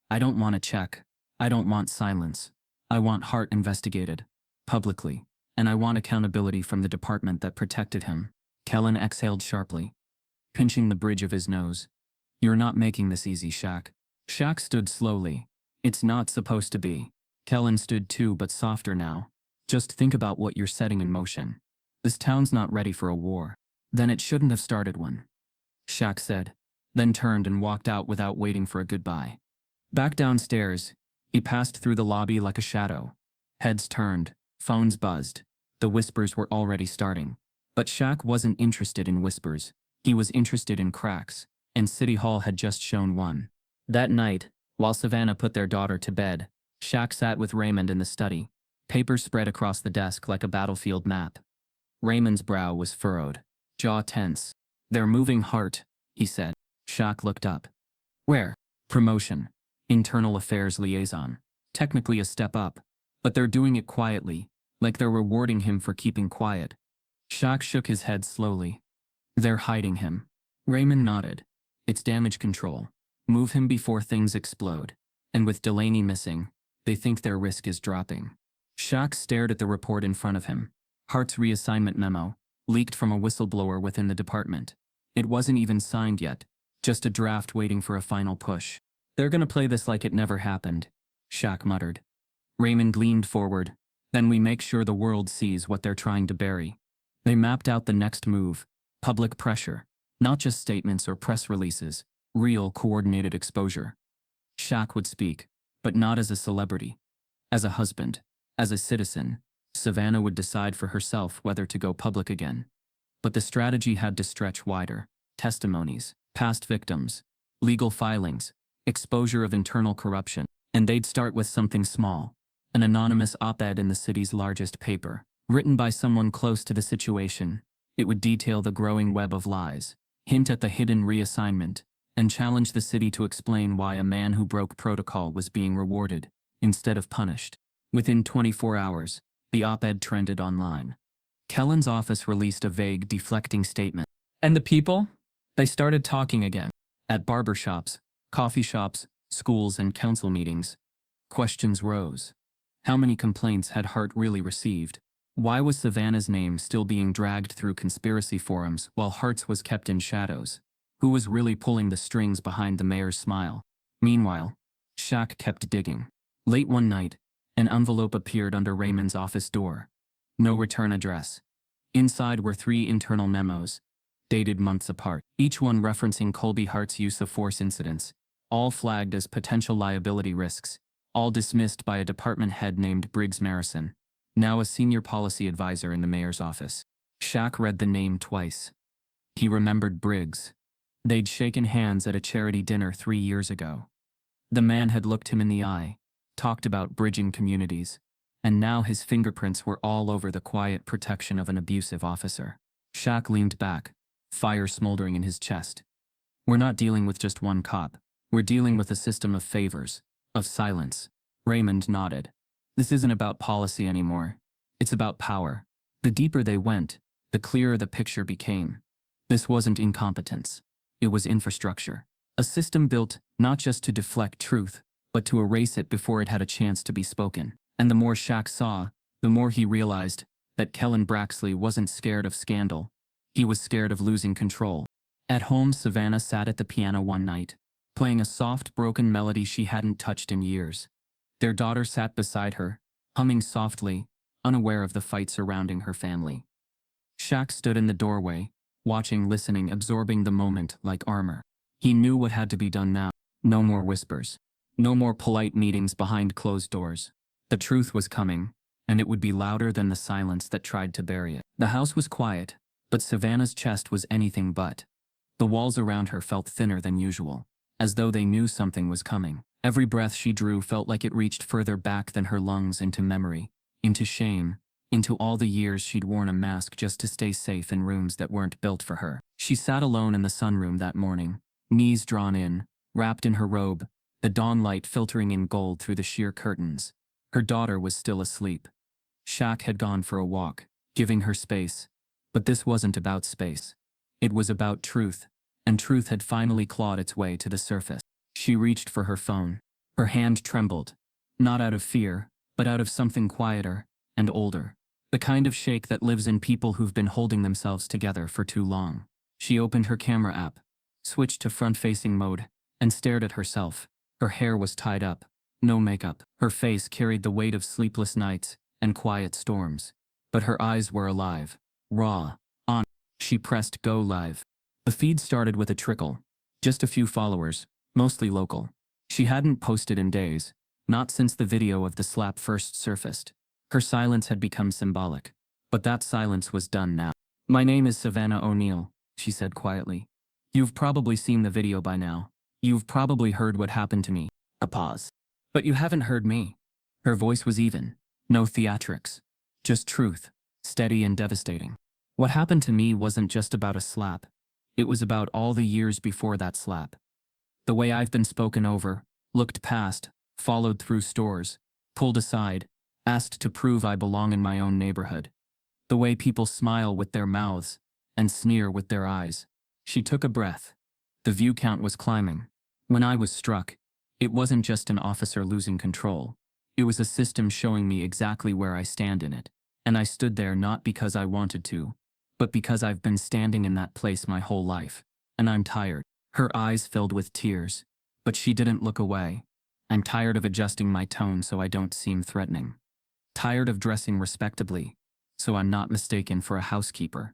"I don't want a check. I don't want silence. I want Hart investigated, publicly, and I want accountability from the department that protected him." Kellen exhaled sharply, pinching the bridge of his nose. "You're not making this easy, Shaq." Shaq stood slowly. "It's not supposed to be." Kellen stood too, but softer now. "Just think about what you're setting in motion. This town's not ready for a war. Then it shouldn't have started one," Shaq said, then turned and walked out without waiting for a goodbye. Back downstairs, he passed through the lobby like a shadow. Heads turned, phones buzzed. The whispers were already starting. But Shaq wasn't interested in whispers. He was interested in cracks, and City Hall had just shown one. That night, while Savannah put their daughter to bed, Shaq sat with Raymond in the study, papers spread across the desk like a battlefield map. Raymond's brow was furrowed, jaw tense. "They're moving Hart," he said. Shaq looked up. "Where?" "Promotion. Internal Affairs Liaison. Technically a step up, but they're doing it quietly, like they're rewarding him for keeping quiet." Shaq shook his head slowly. "They're hiding him." Raymond nodded. "It's damage control. Move him before things explode. And with Delaney missing, they think their risk is dropping." Shaq stared at the report in front of him. Hart's reassignment memo, leaked from a whistleblower within the department. It wasn't even signed yet, just a draft waiting for a final push. They're gonna play this like it never happened, Shaq muttered. Raymond leaned forward. Then we make sure the world sees what they're trying to bury. They mapped out the next move, public pressure, not just statements or press releases, real coordinated exposure. Shaq would speak, but not as a celebrity. As a husband, as a citizen, Savannah would decide for herself whether to go public again. But the strategy had to stretch wider. Testimonies, past victims, legal filings, exposure of internal corruption. And they'd start with something small. An anonymous op-ed in the city's largest paper, written by someone close to the situation. It would detail the growing web of lies, hint at the hidden reassignment, and challenge the city to explain why a man who broke protocol was being rewarded, instead of punished. Within 24 hours, the op-ed trended online. Kellen's office released a vague, deflecting statement. And the people? They started talking again. At barbershops, coffee shops, schools, and council meetings. Questions rose. How many complaints had Hart really received? Why was Savannah's name still being dragged through conspiracy forums while Hart's was kept in shadows? Who was really pulling the strings behind the mayor's smile? Meanwhile, Shaq kept digging. Late one night, an envelope appeared under Raymond's office door. No return address. Inside were 3 internal memos, dated months apart, each one referencing Colby Hart's use of force incidents, all flagged as potential liability risks, all dismissed by a department head named Briggs Marison, now a senior policy advisor in the mayor's office. Shaq read the name twice. He remembered Briggs. They'd shaken hands at a charity dinner 3 years ago. The man had looked him in the eye, talked about bridging communities, and now his fingerprints were all over the quiet protection of an abusive officer. Shaq leaned back, fire smoldering in his chest. We're not dealing with just one cop. We're dealing with a system of favors, of silence. Raymond nodded. This isn't about policy anymore. It's about power. The deeper they went, the clearer the picture became. This wasn't incompetence. It was infrastructure. A system built not just to deflect truth, but to erase it before it had a chance to be spoken. And the more Shaq saw, the more he realized that Kellen Braxley wasn't scared of scandal. He was scared of losing control. At home, Savannah sat at the piano one night, playing a soft, broken melody she hadn't touched in years. Their daughter sat beside her, humming softly, unaware of the fight surrounding her family. Shaq stood in the doorway, watching, listening, absorbing the moment like armor. He knew what had to be done now. No more whispers. No more polite meetings behind closed doors. The truth was coming, and it would be louder than the silence that tried to bury it. The house was quiet, but Savannah's chest was anything but. The walls around her felt thinner than usual, as though they knew something was coming. Every breath she drew felt like it reached further back than her lungs, into memory, into shame, into all the years she'd worn a mask just to stay safe in rooms that weren't built for her. She sat alone in the sunroom that morning, knees drawn in, wrapped in her robe, the dawn light filtering in gold through the sheer curtains. Her daughter was still asleep. Shaq had gone for a walk, giving her space. But this wasn't about space. It was about truth, and truth had finally clawed its way to the surface. She reached for her phone. Her hand trembled, not out of fear, but out of something quieter and older, the kind of shake that lives in people who've been holding themselves together for too long. She opened her camera app, switched to front-facing mode, and stared at herself. Her hair was tied up, no makeup. Her face carried the weight of sleepless nights and quiet storms. But her eyes were alive, raw, on. She pressed go live. The feed started with a trickle, just a few followers, mostly local. She hadn't posted in days, not since the video of the slap first surfaced. Her silence had become symbolic, but that silence was done now. My name is Savannah O'Neal, she said quietly. You've probably seen the video by now. You've probably heard what happened to me. A pause. But you haven't heard me. Her voice was even. No theatrics. Just truth, steady and devastating. What happened to me wasn't just about a slap. It was about all the years before that slap. The way I've been spoken over, looked past, followed through stores, pulled aside, asked to prove I belong in my own neighborhood. The way people smile with their mouths and sneer with their eyes. She took a breath. The view count was climbing. When I was struck, it wasn't just an officer losing control. It was a system showing me exactly where I stand in it. And I stood there not because I wanted to, but because I've been standing in that place my whole life. And I'm tired. Her eyes filled with tears, but she didn't look away. I'm tired of adjusting my tone so I don't seem threatening. Tired of dressing respectably, so I'm not mistaken for a housekeeper.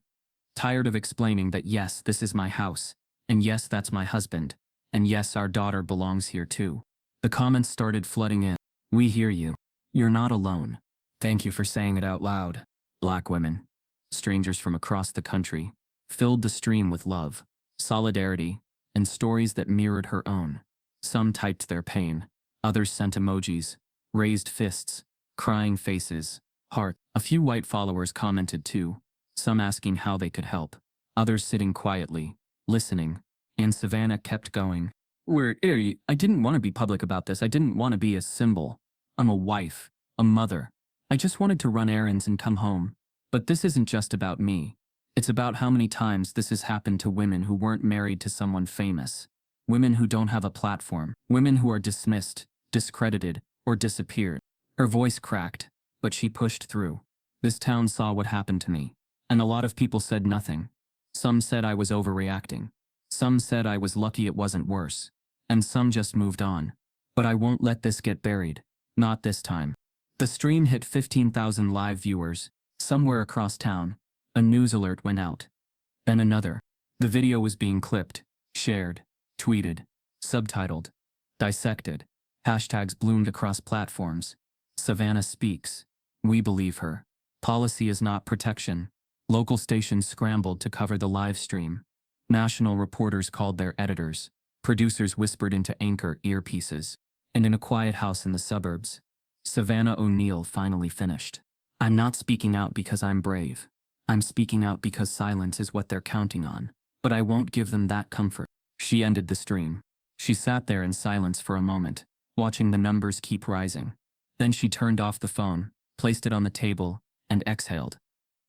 Tired of explaining that yes, this is my house, and yes, that's my husband, and yes, our daughter belongs here too. The comments started flooding in. We hear you. You're not alone. Thank you for saying it out loud. Black women, strangers from across the country, filled the stream with love, solidarity, and stories that mirrored her own. Some typed their pain, others sent emojis, raised fists, crying faces, heart. A few white followers commented too, some asking how they could help, others sitting quietly, listening, and Savannah kept going. I didn't want to be public about this. I didn't want to be a symbol. I'm a wife, a mother. I just wanted to run errands and come home. But this isn't just about me. It's about how many times this has happened to women who weren't married to someone famous. Women who don't have a platform. Women who are dismissed, discredited, or disappeared. Her voice cracked, but she pushed through. This town saw what happened to me. And a lot of people said nothing. Some said I was overreacting. Some said I was lucky it wasn't worse. And some just moved on. But I won't let this get buried. Not this time. The stream hit 15,000 live viewers. Somewhere across town, a news alert went out. Then another. The video was being clipped, shared, tweeted, subtitled, dissected. Hashtags bloomed across platforms. Savannah speaks. We believe her. Policy is not protection. Local stations scrambled to cover the live stream. National reporters called their editors. Producers whispered into anchor earpieces. And in a quiet house in the suburbs, Savannah O'Neal finally finished. I'm not speaking out because I'm brave. I'm speaking out because silence is what they're counting on. But I won't give them that comfort. She ended the stream. She sat there in silence for a moment, watching the numbers keep rising. Then she turned off the phone, placed it on the table, and exhaled.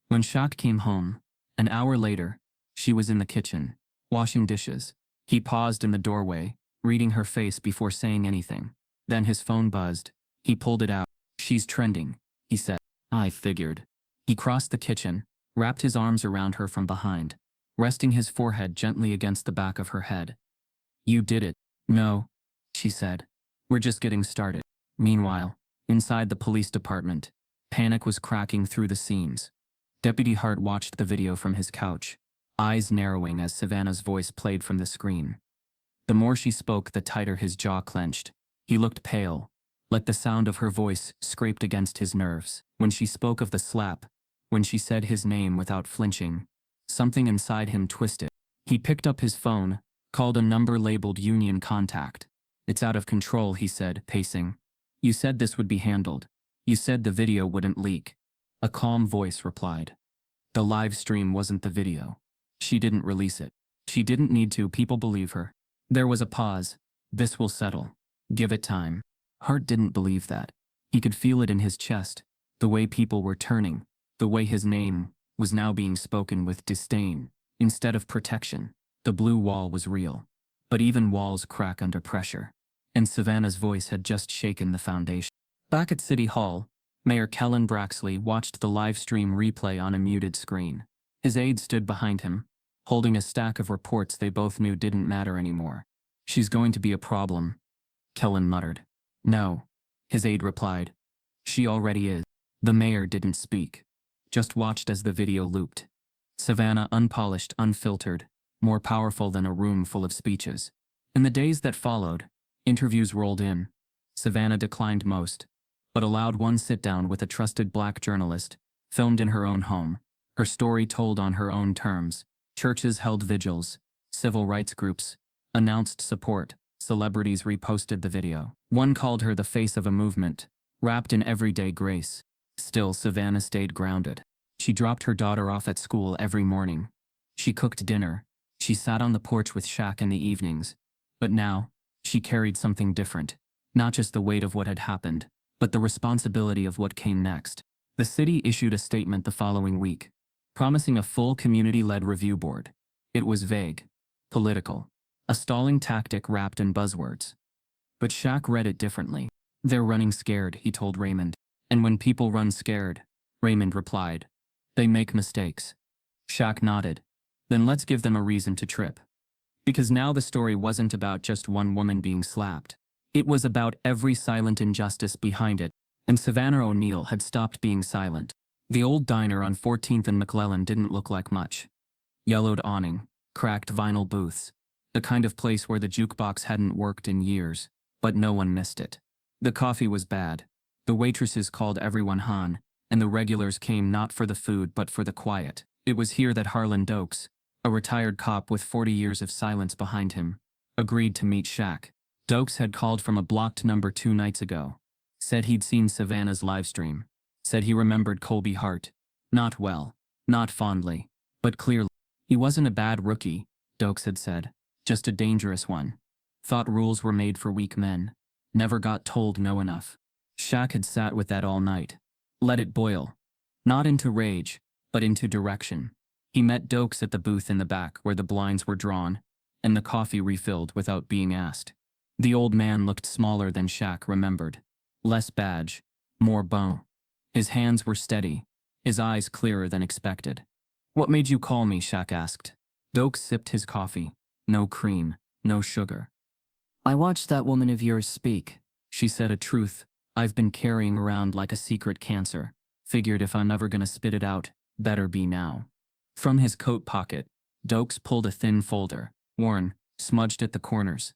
When Shaq came home, an hour later, she was in the kitchen, washing dishes. He paused in the doorway, reading her face before saying anything. Then his phone buzzed. He pulled it out. She's trending, he said. I figured. He crossed the kitchen, wrapped his arms around her from behind, resting his forehead gently against the back of her head. You did it. No, she said. We're just getting started. Meanwhile, inside the police department, panic was cracking through the seams. Deputy Hart watched the video from his couch, eyes narrowing as Savannah's voice played from the screen. The more she spoke, the tighter his jaw clenched. He looked pale, like the sound of her voice scraped against his nerves. When she spoke of the slap, when she said his name without flinching, something inside him twisted. He picked up his phone, called a number labeled Union Contact. It's out of control, he said, pacing. You said this would be handled. You said the video wouldn't leak. A calm voice replied. The live stream wasn't the video. She didn't release it. She didn't need to, people believe her. There was a pause. This will settle. Give it time. Hart didn't believe that. He could feel it in his chest, the way people were turning, the way his name was now being spoken with disdain, instead of protection. The blue wall was real. But even walls crack under pressure. And Savannah's voice had just shaken the foundation. Back at City Hall, Mayor Kellen Braxley watched the live stream replay on a muted screen. His aide stood behind him, holding a stack of reports they both knew didn't matter anymore. She's going to be a problem, Kellen muttered. No, his aide replied. She already is. The mayor didn't speak, just watched as the video looped. Savannah, unpolished, unfiltered, more powerful than a room full of speeches. In the days that followed, interviews rolled in. Savannah declined most, but allowed one sit-down with a trusted black journalist, filmed in her own home, her story told on her own terms. Churches held vigils, civil rights groups announced support, celebrities reposted the video. One called her the face of a movement, wrapped in everyday grace. Still, Savannah stayed grounded. She dropped her daughter off at school every morning. She cooked dinner. She sat on the porch with Shaq in the evenings. But now, she carried something different. Not just the weight of what had happened, but the responsibility of what came next. The city issued a statement the following week, promising a full community-led review board. It was vague, political, a stalling tactic wrapped in buzzwords. But Shaq read it differently. They're running scared, he told Raymond. And when people run scared, Raymond replied, they make mistakes. Shaq nodded. Then let's give them a reason to trip. Because now the story wasn't about just one woman being slapped. It was about every silent injustice behind it, and Savannah O'Neal had stopped being silent. The old diner on 14th and McClellan didn't look like much. Yellowed awning, cracked vinyl booths, the kind of place where the jukebox hadn't worked in years, but no one missed it. The coffee was bad. The waitresses called everyone Han, and the regulars came not for the food but for the quiet. It was here that Harlan Dokes, a retired cop with 40 years of silence behind him, agreed to meet Shaq. Dokes had called from a blocked number 2 nights ago. Said he'd seen Savannah's livestream. Said he remembered Colby Hart. Not well, not fondly, but clearly. He wasn't a bad rookie, Dokes had said. Just a dangerous one. Thought rules were made for weak men. Never got told no enough. Shaq had sat with that all night. Let it boil. Not into rage, but into direction. He met Dokes at the booth in the back where the blinds were drawn, and the coffee refilled without being asked. The old man looked smaller than Shaq remembered. Less badge, more bone. His hands were steady, his eyes clearer than expected. What made you call me? Shaq asked. Dokes sipped his coffee. No cream, no sugar. I watched that woman of yours speak. She said a truth I've been carrying around like a secret cancer. Figured if I'm ever gonna spit it out, better be now. From his coat pocket, Dokes pulled a thin folder, worn, smudged at the corners.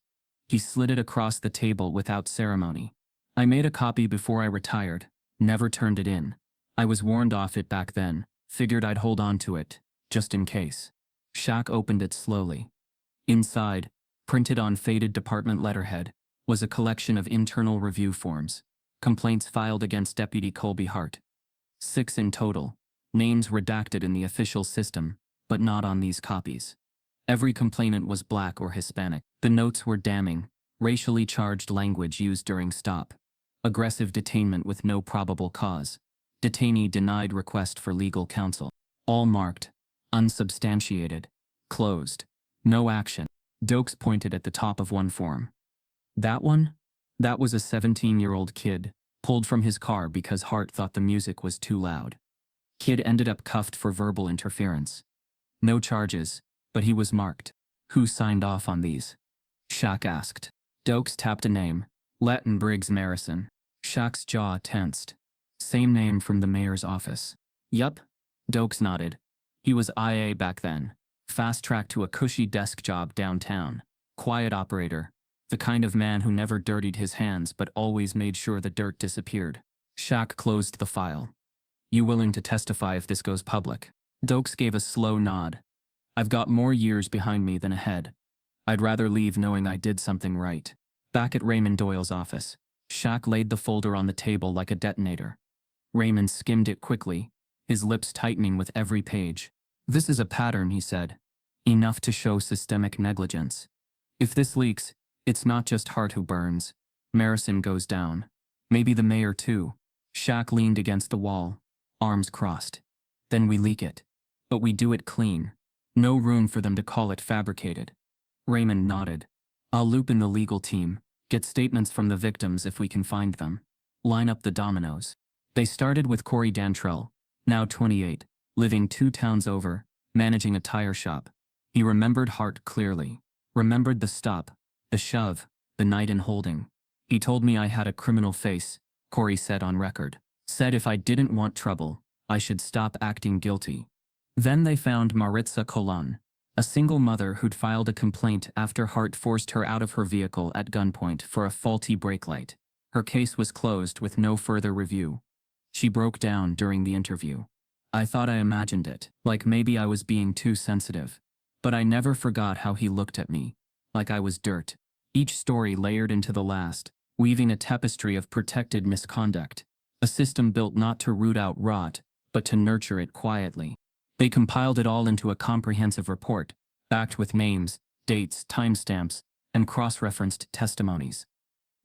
He slid it across the table without ceremony. I made a copy before I retired, never turned it in. I was warned off it back then, figured I'd hold on to it, just in case. Shaq opened it slowly. Inside, printed on faded department letterhead, was a collection of internal review forms, complaints filed against Deputy Colby Hart. 6 in total, names redacted in the official system, but not on these copies. Every complainant was black or Hispanic. The notes were damning, racially charged language used during stop. Aggressive detainment with no probable cause. Detainee denied request for legal counsel. All marked, unsubstantiated, closed. No action. Dokes pointed at the top of one form. That one? That was a 17-year-old kid, pulled from his car because Hart thought the music was too loud. Kid ended up cuffed for verbal interference. No charges, but he was marked. Who signed off on these? Shaq asked. Dokes tapped a name. Latin Briggs Marison. Shaq's jaw tensed. Same name from the mayor's office. Yup. Dokes nodded. He was IA back then. Fast-tracked to a cushy desk job downtown. Quiet operator. The kind of man who never dirtied his hands but always made sure the dirt disappeared. Shaq closed the file. You willing to testify if this goes public? Dokes gave a slow nod. I've got more years behind me than ahead. I'd rather leave knowing I did something right. Back at Raymond Doyle's office, Shaq laid the folder on the table like a detonator. Raymond skimmed it quickly, his lips tightening with every page. This is a pattern, he said. Enough to show systemic negligence. If this leaks, it's not just Hart who burns. Marison goes down. Maybe the mayor too. Shaq leaned against the wall, arms crossed. Then we leak it. But we do it clean. No room for them to call it fabricated. Raymond nodded. I'll loop in the legal team, get statements from the victims if we can find them. Line up the dominoes. They started with Corey Dantrell, now 28, living 2 towns over, managing a tire shop. He remembered Hart clearly. Remembered the stop, the shove, the night in holding. He told me I had a criminal face, Corey said on record. Said if I didn't want trouble, I should stop acting guilty. Then they found Maritza Colon, a single mother who'd filed a complaint after Hart forced her out of her vehicle at gunpoint for a faulty brake light. Her case was closed with no further review. She broke down during the interview. I thought I imagined it, like maybe I was being too sensitive. But I never forgot how he looked at me, like I was dirt. Each story layered into the last, weaving a tapestry of protected misconduct. A system built not to root out rot, but to nurture it quietly. They compiled it all into a comprehensive report, backed with names, dates, timestamps, and cross-referenced testimonies.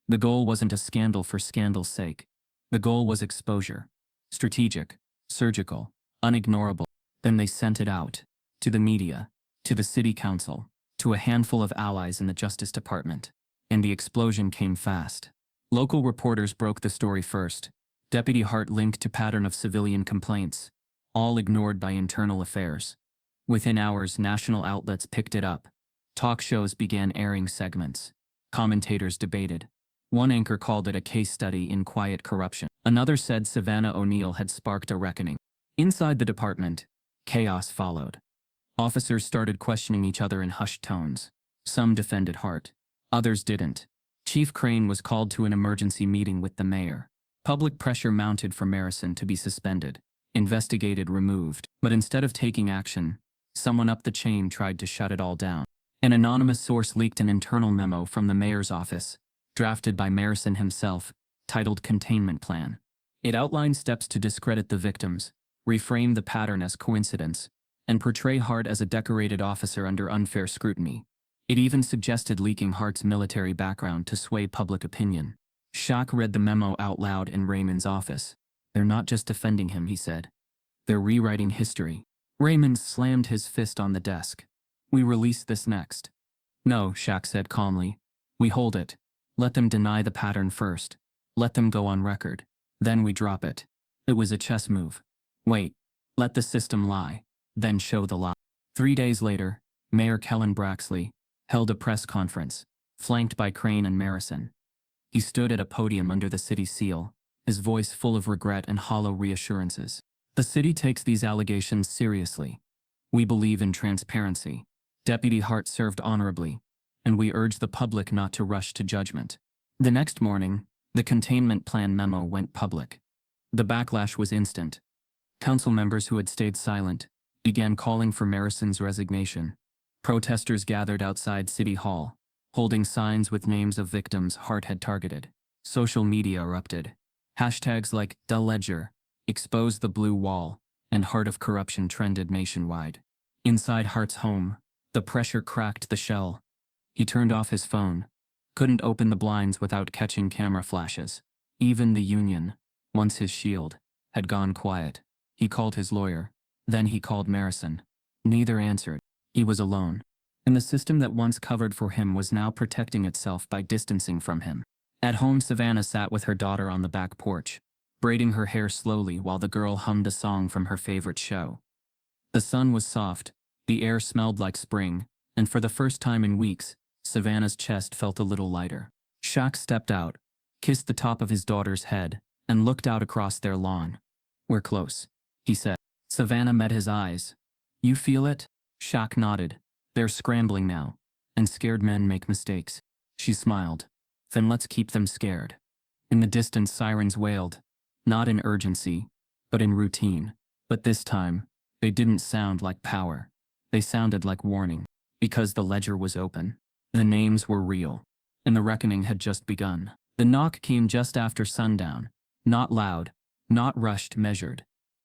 The goal wasn't a scandal for scandal's sake. The goal was exposure. Strategic, surgical, unignorable. Then they sent it out. To the media, to the city council, to a handful of allies in the Justice Department. And the explosion came fast. Local reporters broke the story first. Deputy Hart linked to pattern of civilian complaints, all ignored by internal affairs. Within hours, national outlets picked it up. Talk shows began airing segments. Commentators debated. One anchor called it a case study in quiet corruption. Another said Savannah O'Neal had sparked a reckoning. Inside the department, chaos followed. Officers started questioning each other in hushed tones. Some defended Hart. Others didn't. Chief Crane was called to an emergency meeting with the mayor. Public pressure mounted for Marison to be suspended, investigated, removed. But instead of taking action, someone up the chain tried to shut it all down. An anonymous source leaked an internal memo from the mayor's office, drafted by Marison himself, titled Containment Plan. It outlined steps to discredit the victims, reframe the pattern as coincidence, and portray Hart as a decorated officer under unfair scrutiny. It even suggested leaking Hart's military background to sway public opinion. Shaq read the memo out loud in Raymond's office. "They're not just defending him," he said. "They're rewriting history." Raymond slammed his fist on the desk. "We release this next." "No," Shaq said calmly. "We hold it. Let them deny the pattern first. Let them go on record. Then we drop it." It was a chess move. Wait. Let the system lie. Then show the lie. 3 days later, Mayor Kellen Braxley held a press conference, flanked by Crane and Marison. He stood at a podium under the city seal, his voice full of regret and hollow reassurances. "The city takes these allegations seriously. We believe in transparency. Deputy Hart served honorably, and we urge the public not to rush to judgment." The next morning, the containment plan memo went public. The backlash was instant. Council members who had stayed silent began calling for Marison's resignation. Protesters gathered outside City Hall, holding signs with names of victims Hart had targeted. Social media erupted. Hashtags like "The Ledger," "Expose the Blue Wall," and "Heart of Corruption" trended nationwide. Inside Hart's home, the pressure cracked the shell. He turned off his phone, couldn't open the blinds without catching camera flashes. Even the union, once his shield, had gone quiet. He called his lawyer. Then he called Marison. Neither answered. He was alone. And the system that once covered for him was now protecting itself by distancing from him. At home, Savannah sat with her daughter on the back porch, braiding her hair slowly while the girl hummed a song from her favorite show. The sun was soft, the air smelled like spring, and for the first time in weeks, Savannah's chest felt a little lighter. Shaq stepped out, kissed the top of his daughter's head, and looked out across their lawn. "We're close," he said. Savannah met his eyes. "You feel it?" Shaq nodded. "They're scrambling now, and scared men make mistakes." She smiled. "Then let's keep them scared." In the distance, sirens wailed, not in urgency, but in routine. But this time, they didn't sound like power. They sounded like warning. Because the ledger was open. The names were real. And the reckoning had just begun. The knock came just after sundown. Not loud, not rushed, measured.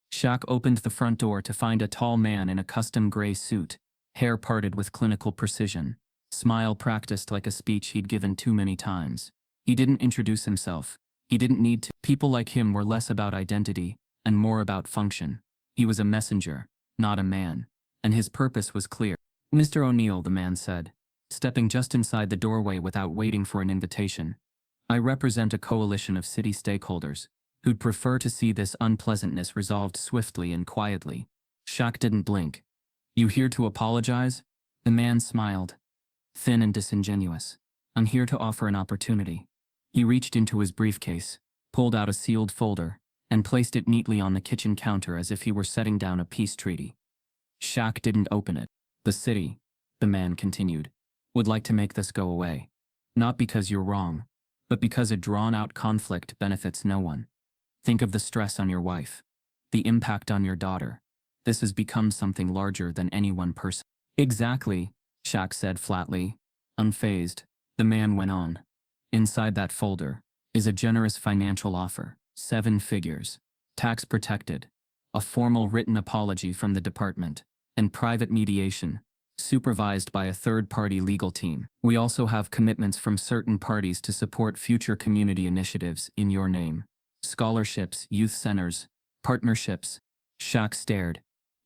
Shaq opened the front door to find a tall man in a custom gray suit, hair parted with clinical precision, smile practiced like a speech he'd given too many times. He didn't introduce himself. He didn't need to. People like him were less about identity and more about function. He was a messenger, not a man, and his purpose was clear. "Mr. O'Neal," the man said, stepping just inside the doorway without waiting for an invitation. "I represent a coalition of city stakeholders who'd prefer to see this unpleasantness resolved swiftly and quietly." Shaq didn't blink. "You here to apologize?" The man smiled, thin and disingenuous. "I'm here to offer an opportunity." He reached into his briefcase, pulled out a sealed folder, and placed it neatly on the kitchen counter as if he were setting down a peace treaty. Shaq didn't open it. "The city," the man continued, "would like to make this go away. Not because you're wrong, but because a drawn-out conflict benefits no one. Think of the stress on your wife, the impact on your daughter. This has become something larger than any one person." "Exactly," Shaq said flatly. Unfazed, the man went on. "Inside that folder is a generous financial offer, 7 figures, tax-protected, a formal written apology from the department, and private mediation, supervised by a third-party legal team. We also have commitments from certain parties to support future community initiatives in your name. Scholarships, youth centers, partnerships." Shaq stared.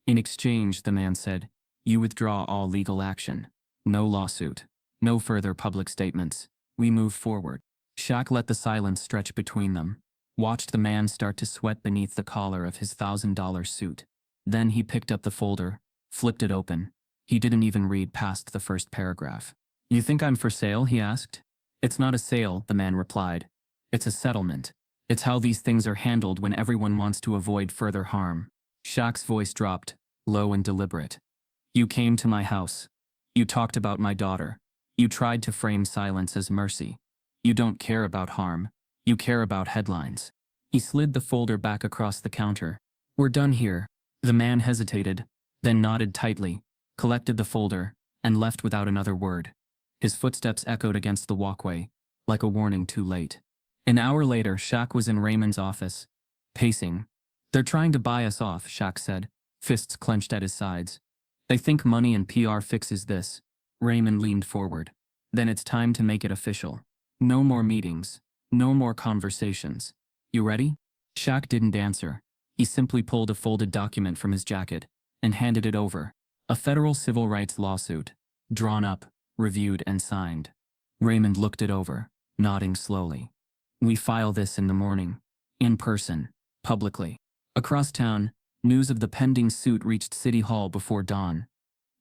"In exchange," the man said, "you withdraw all legal action. No lawsuit. No further public statements. We move forward." Shaq let the silence stretch between them, watched the man start to sweat beneath the collar of his $1,000 suit. Then he picked up the folder, flipped it open. He didn't even read past the first paragraph. "You think I'm for sale?" he asked. "It's not a sale," the man replied. "It's a settlement. It's how these things are handled when everyone wants to avoid further harm." Shaq's voice dropped, low and deliberate. "You came to my house. You talked about my daughter. You tried to frame silence as mercy. You don't care about harm. You care about headlines." He slid the folder back across the counter. "We're done here." The man hesitated, then nodded tightly, collected the folder, and left without another word. His footsteps echoed against the walkway, like a warning too late. An hour later, Shaq was in Raymond's office, pacing. "They're trying to buy us off," Shaq said, fists clenched at his sides. "They think money and PR fixes this." Raymond leaned forward. "Then it's time to make it official. No more meetings. No more conversations. You ready?" Shaq didn't answer. He simply pulled a folded document from his jacket and handed it over. A federal civil rights lawsuit, drawn up, reviewed, and signed. Raymond looked it over, nodding slowly. "We file this in the morning. In person. Publicly." Across town, news of the pending suit reached City Hall before dawn.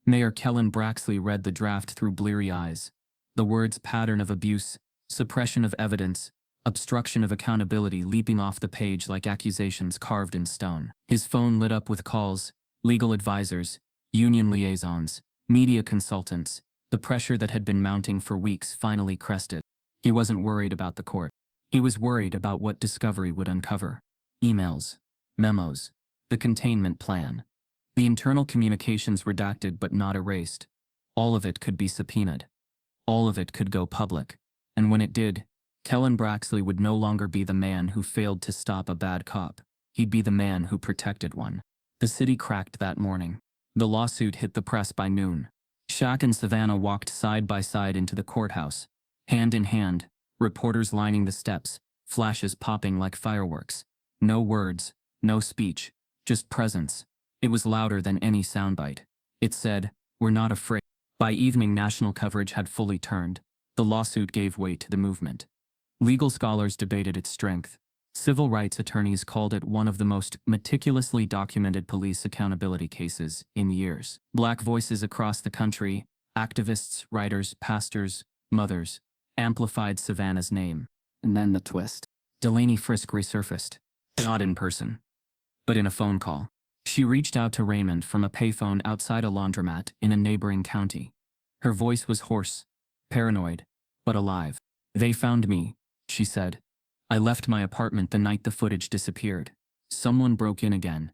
Mayor Kellen Braxley read the draft through bleary eyes. The words "pattern of abuse," "suppression of evidence," "obstruction of accountability" leaping off the page like accusations carved in stone. His phone lit up with calls, legal advisors, union liaisons, media consultants. The pressure that had been mounting for weeks finally crested. He wasn't worried about the court. He was worried about what discovery would uncover. Emails, memos, the containment plan. The internal communications redacted but not erased. All of it could be subpoenaed. All of it could go public. And when it did, Kellen Braxley would no longer be the man who failed to stop a bad cop. He'd be the man who protected one. The city cracked that morning. The lawsuit hit the press by noon. Shaq and Savannah walked side by side into the courthouse, hand in hand, reporters lining the steps, flashes popping like fireworks. No words, no speech, just presence. It was louder than any soundbite. It said, "We're not afraid." By evening, national coverage had fully turned. The lawsuit gave way to the movement. Legal scholars debated its strength. Civil rights attorneys called it one of the most meticulously documented police accountability cases in years. Black voices across the country, activists, writers, pastors, mothers, amplified Savannah's name. And then the twist. Delaney Frisk resurfaced. Not in person, but in a phone call. She reached out to Raymond from a payphone outside a laundromat in a neighboring county. Her voice was hoarse, paranoid, but alive. "They found me," she said. "I left my apartment the night the footage disappeared. Someone broke in again.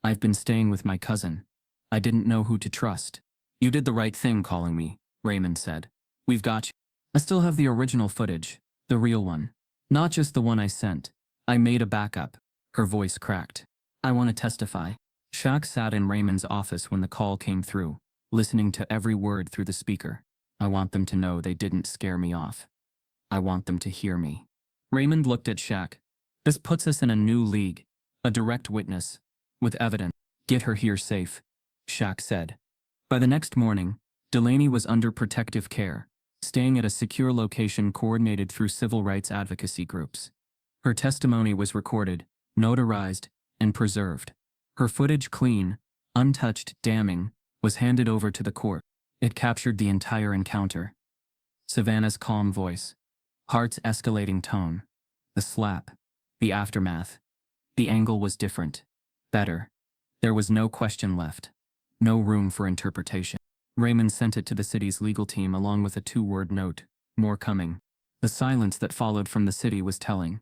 I've been staying with my cousin. I didn't know who to trust." "You did the right thing calling me," Raymond said. "We've got you. I still have the original footage, the real one. Not just the one I sent. I made a backup." Her voice cracked. "I want to testify." Shaq sat in Raymond's office when the call came through, listening to every word through the speaker. "I want them to know they didn't scare me off. I want them to hear me." Raymond looked at Shaq. "This puts us in a new league. A direct witness. With evidence. Get her here safe," Shaq said. By the next morning, Delaney was under protective care, staying at a secure location coordinated through civil rights advocacy groups. Her testimony was recorded, notarized, and preserved. Her footage, clean, untouched, damning, was handed over to the court. It captured the entire encounter. Savannah's calm voice, Hart's escalating tone, the slap, the aftermath. The angle was different, better. There was no question left, no room for interpretation. Raymond sent it to the city's legal team along with a 2-word note, "More coming." The silence that followed from the city was telling.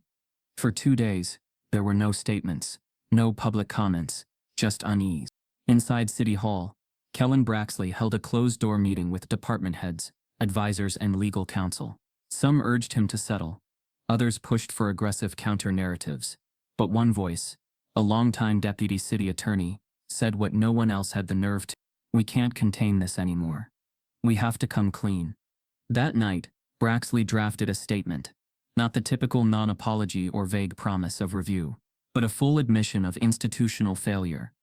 For 2 days, there were no statements, no public comments, just unease. Inside City Hall, Kellen Braxley held a closed-door meeting with department heads, advisors, and legal counsel. Some urged him to settle. Others pushed for aggressive counter-narratives. But one voice, a longtime deputy city attorney, said what no one else had the nerve to. "We can't contain this anymore. We have to come clean." That night, Braxley drafted a statement. Not the typical non-apology or vague promise of review, but a full admission of institutional failure.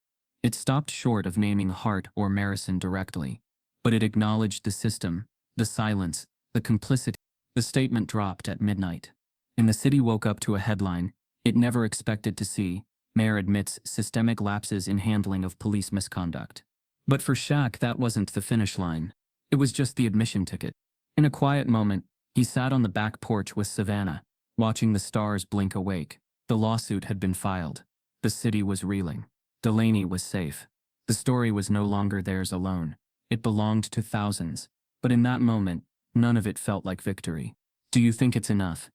It stopped short of naming Hart or Marison directly, but it acknowledged the system, the silence, the complicity. The statement dropped at midnight. And the city woke up to a headline it never expected to see: Mayor admits systemic lapses in handling of police misconduct. But for Shaq, that wasn't the finish line. It was just the admission ticket. In a quiet moment, he sat on the back porch with Savannah, watching the stars blink awake. The lawsuit had been filed. The city was reeling. Delaney was safe. The story was no longer theirs alone. It belonged to thousands. But in that moment, none of it felt like victory. "Do you think it's enough?"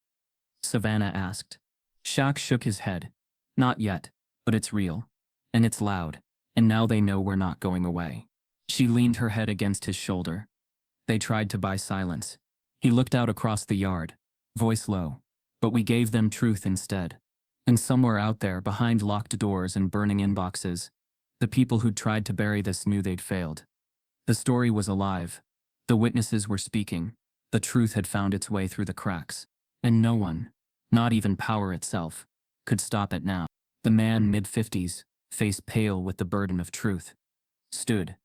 Savannah asked. Shaq shook his head. "Not yet, but it's real. And it's loud. And now they know we're not going away." She leaned her head against his shoulder. They tried to buy silence. He looked out across the yard, voice low. "But we gave them truth instead. And somewhere out there, behind locked doors and burning inboxes, the people who'd tried to bury this knew they'd failed. The story was alive. The witnesses were speaking. The truth had found its way through the cracks. And no one, not even power itself, could stop it now." The man, mid-50s, face pale with the burden of truth, stood.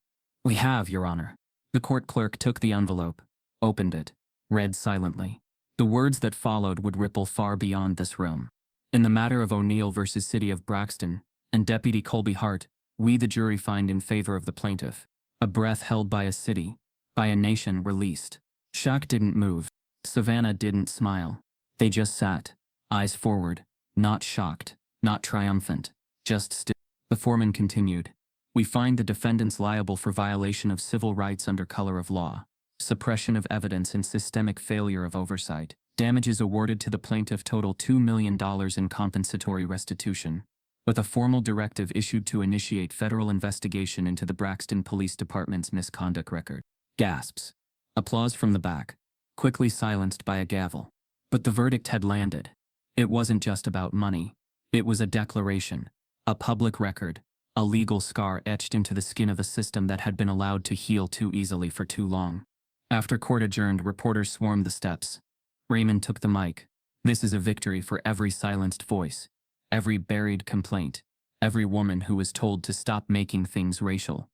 "We have, Your Honor." The court clerk took the envelope, opened it, read silently. The words that followed would ripple far beyond this room. "In the matter of O'Neal versus City of Braxton and Deputy Colby Hart, we the jury find in favor of the plaintiff. A breath held by a city, by a nation released." Shaq didn't move. Savannah didn't smile. They just sat, eyes forward, not shocked, not triumphant, just still. The foreman continued. "We find the defendants liable for violation of civil rights under color of law, suppression of evidence and systemic failure of oversight. Damages awarded to the plaintiff total $2 million in compensatory restitution, with a formal directive issued to initiate federal investigation into the Braxton Police Department's misconduct record." Gasps. Applause from the back, quickly silenced by a gavel. But the verdict had landed. It wasn't just about money. It was a declaration, a public record, a legal scar etched into the skin of a system that had been allowed to heal too easily for too long. After court adjourned, reporters swarmed the steps. Raymond took the mic. "This is a victory for every silenced voice, every buried complaint, every woman who was told to stop making things racial.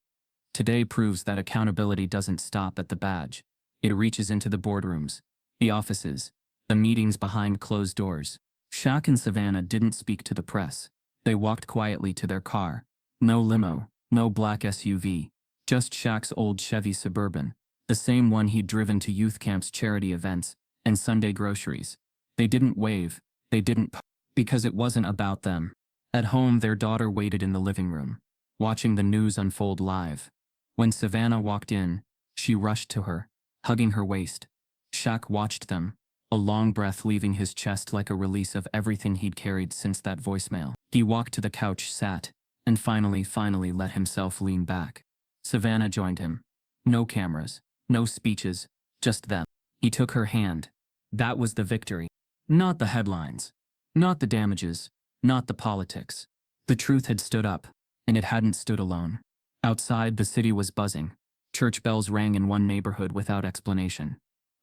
Today proves that accountability doesn't stop at the badge. It reaches into the boardrooms, the offices, the meetings behind closed doors." Shaq and Savannah didn't speak to the press. They walked quietly to their car. No limo, no black SUV, just Shaq's old Chevy Suburban, the same one he'd driven to youth camps, charity events, and Sunday groceries. They didn't wave, they didn't because it wasn't about them. At home, their daughter waited in the living room, watching the news unfold live. When Savannah walked in, she rushed to her, hugging her waist. Shaq watched them, a long breath leaving his chest like a release of everything he'd carried since that voicemail. He walked to the couch, sat, and finally let himself lean back. Savannah joined him. No cameras, no speeches, just them. He took her hand. That was the victory. Not the headlines. Not the damages. Not the politics. The truth had stood up, and it hadn't stood alone. Outside, the city was buzzing. Church bells rang in one neighborhood without explanation.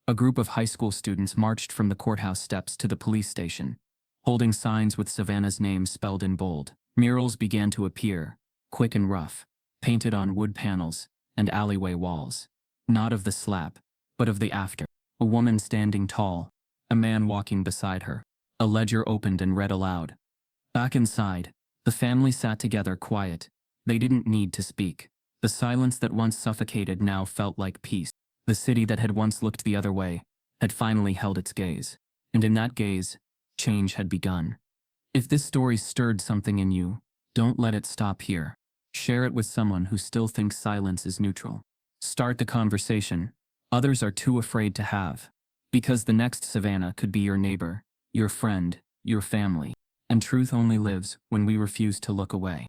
A group of high school students marched from the courthouse steps to the police station, holding signs with Savannah's name spelled in bold. Murals began to appear, quick and rough, painted on wood panels and alleyway walls. Not of the slap, but of the after. A woman standing tall, a man walking beside her. A ledger opened and read aloud. Back inside, the family sat together, quiet. They didn't need to speak. The silence that once suffocated now felt like peace. The city that had once looked the other way had finally held its gaze. And in that gaze, change had begun. If this story stirred something in you, don't let it stop here. Share it with someone who still thinks silence is neutral. Start the conversation others are too afraid to have. Because the next Savannah could be your neighbor, your friend, your family. And truth only lives when we refuse to look away.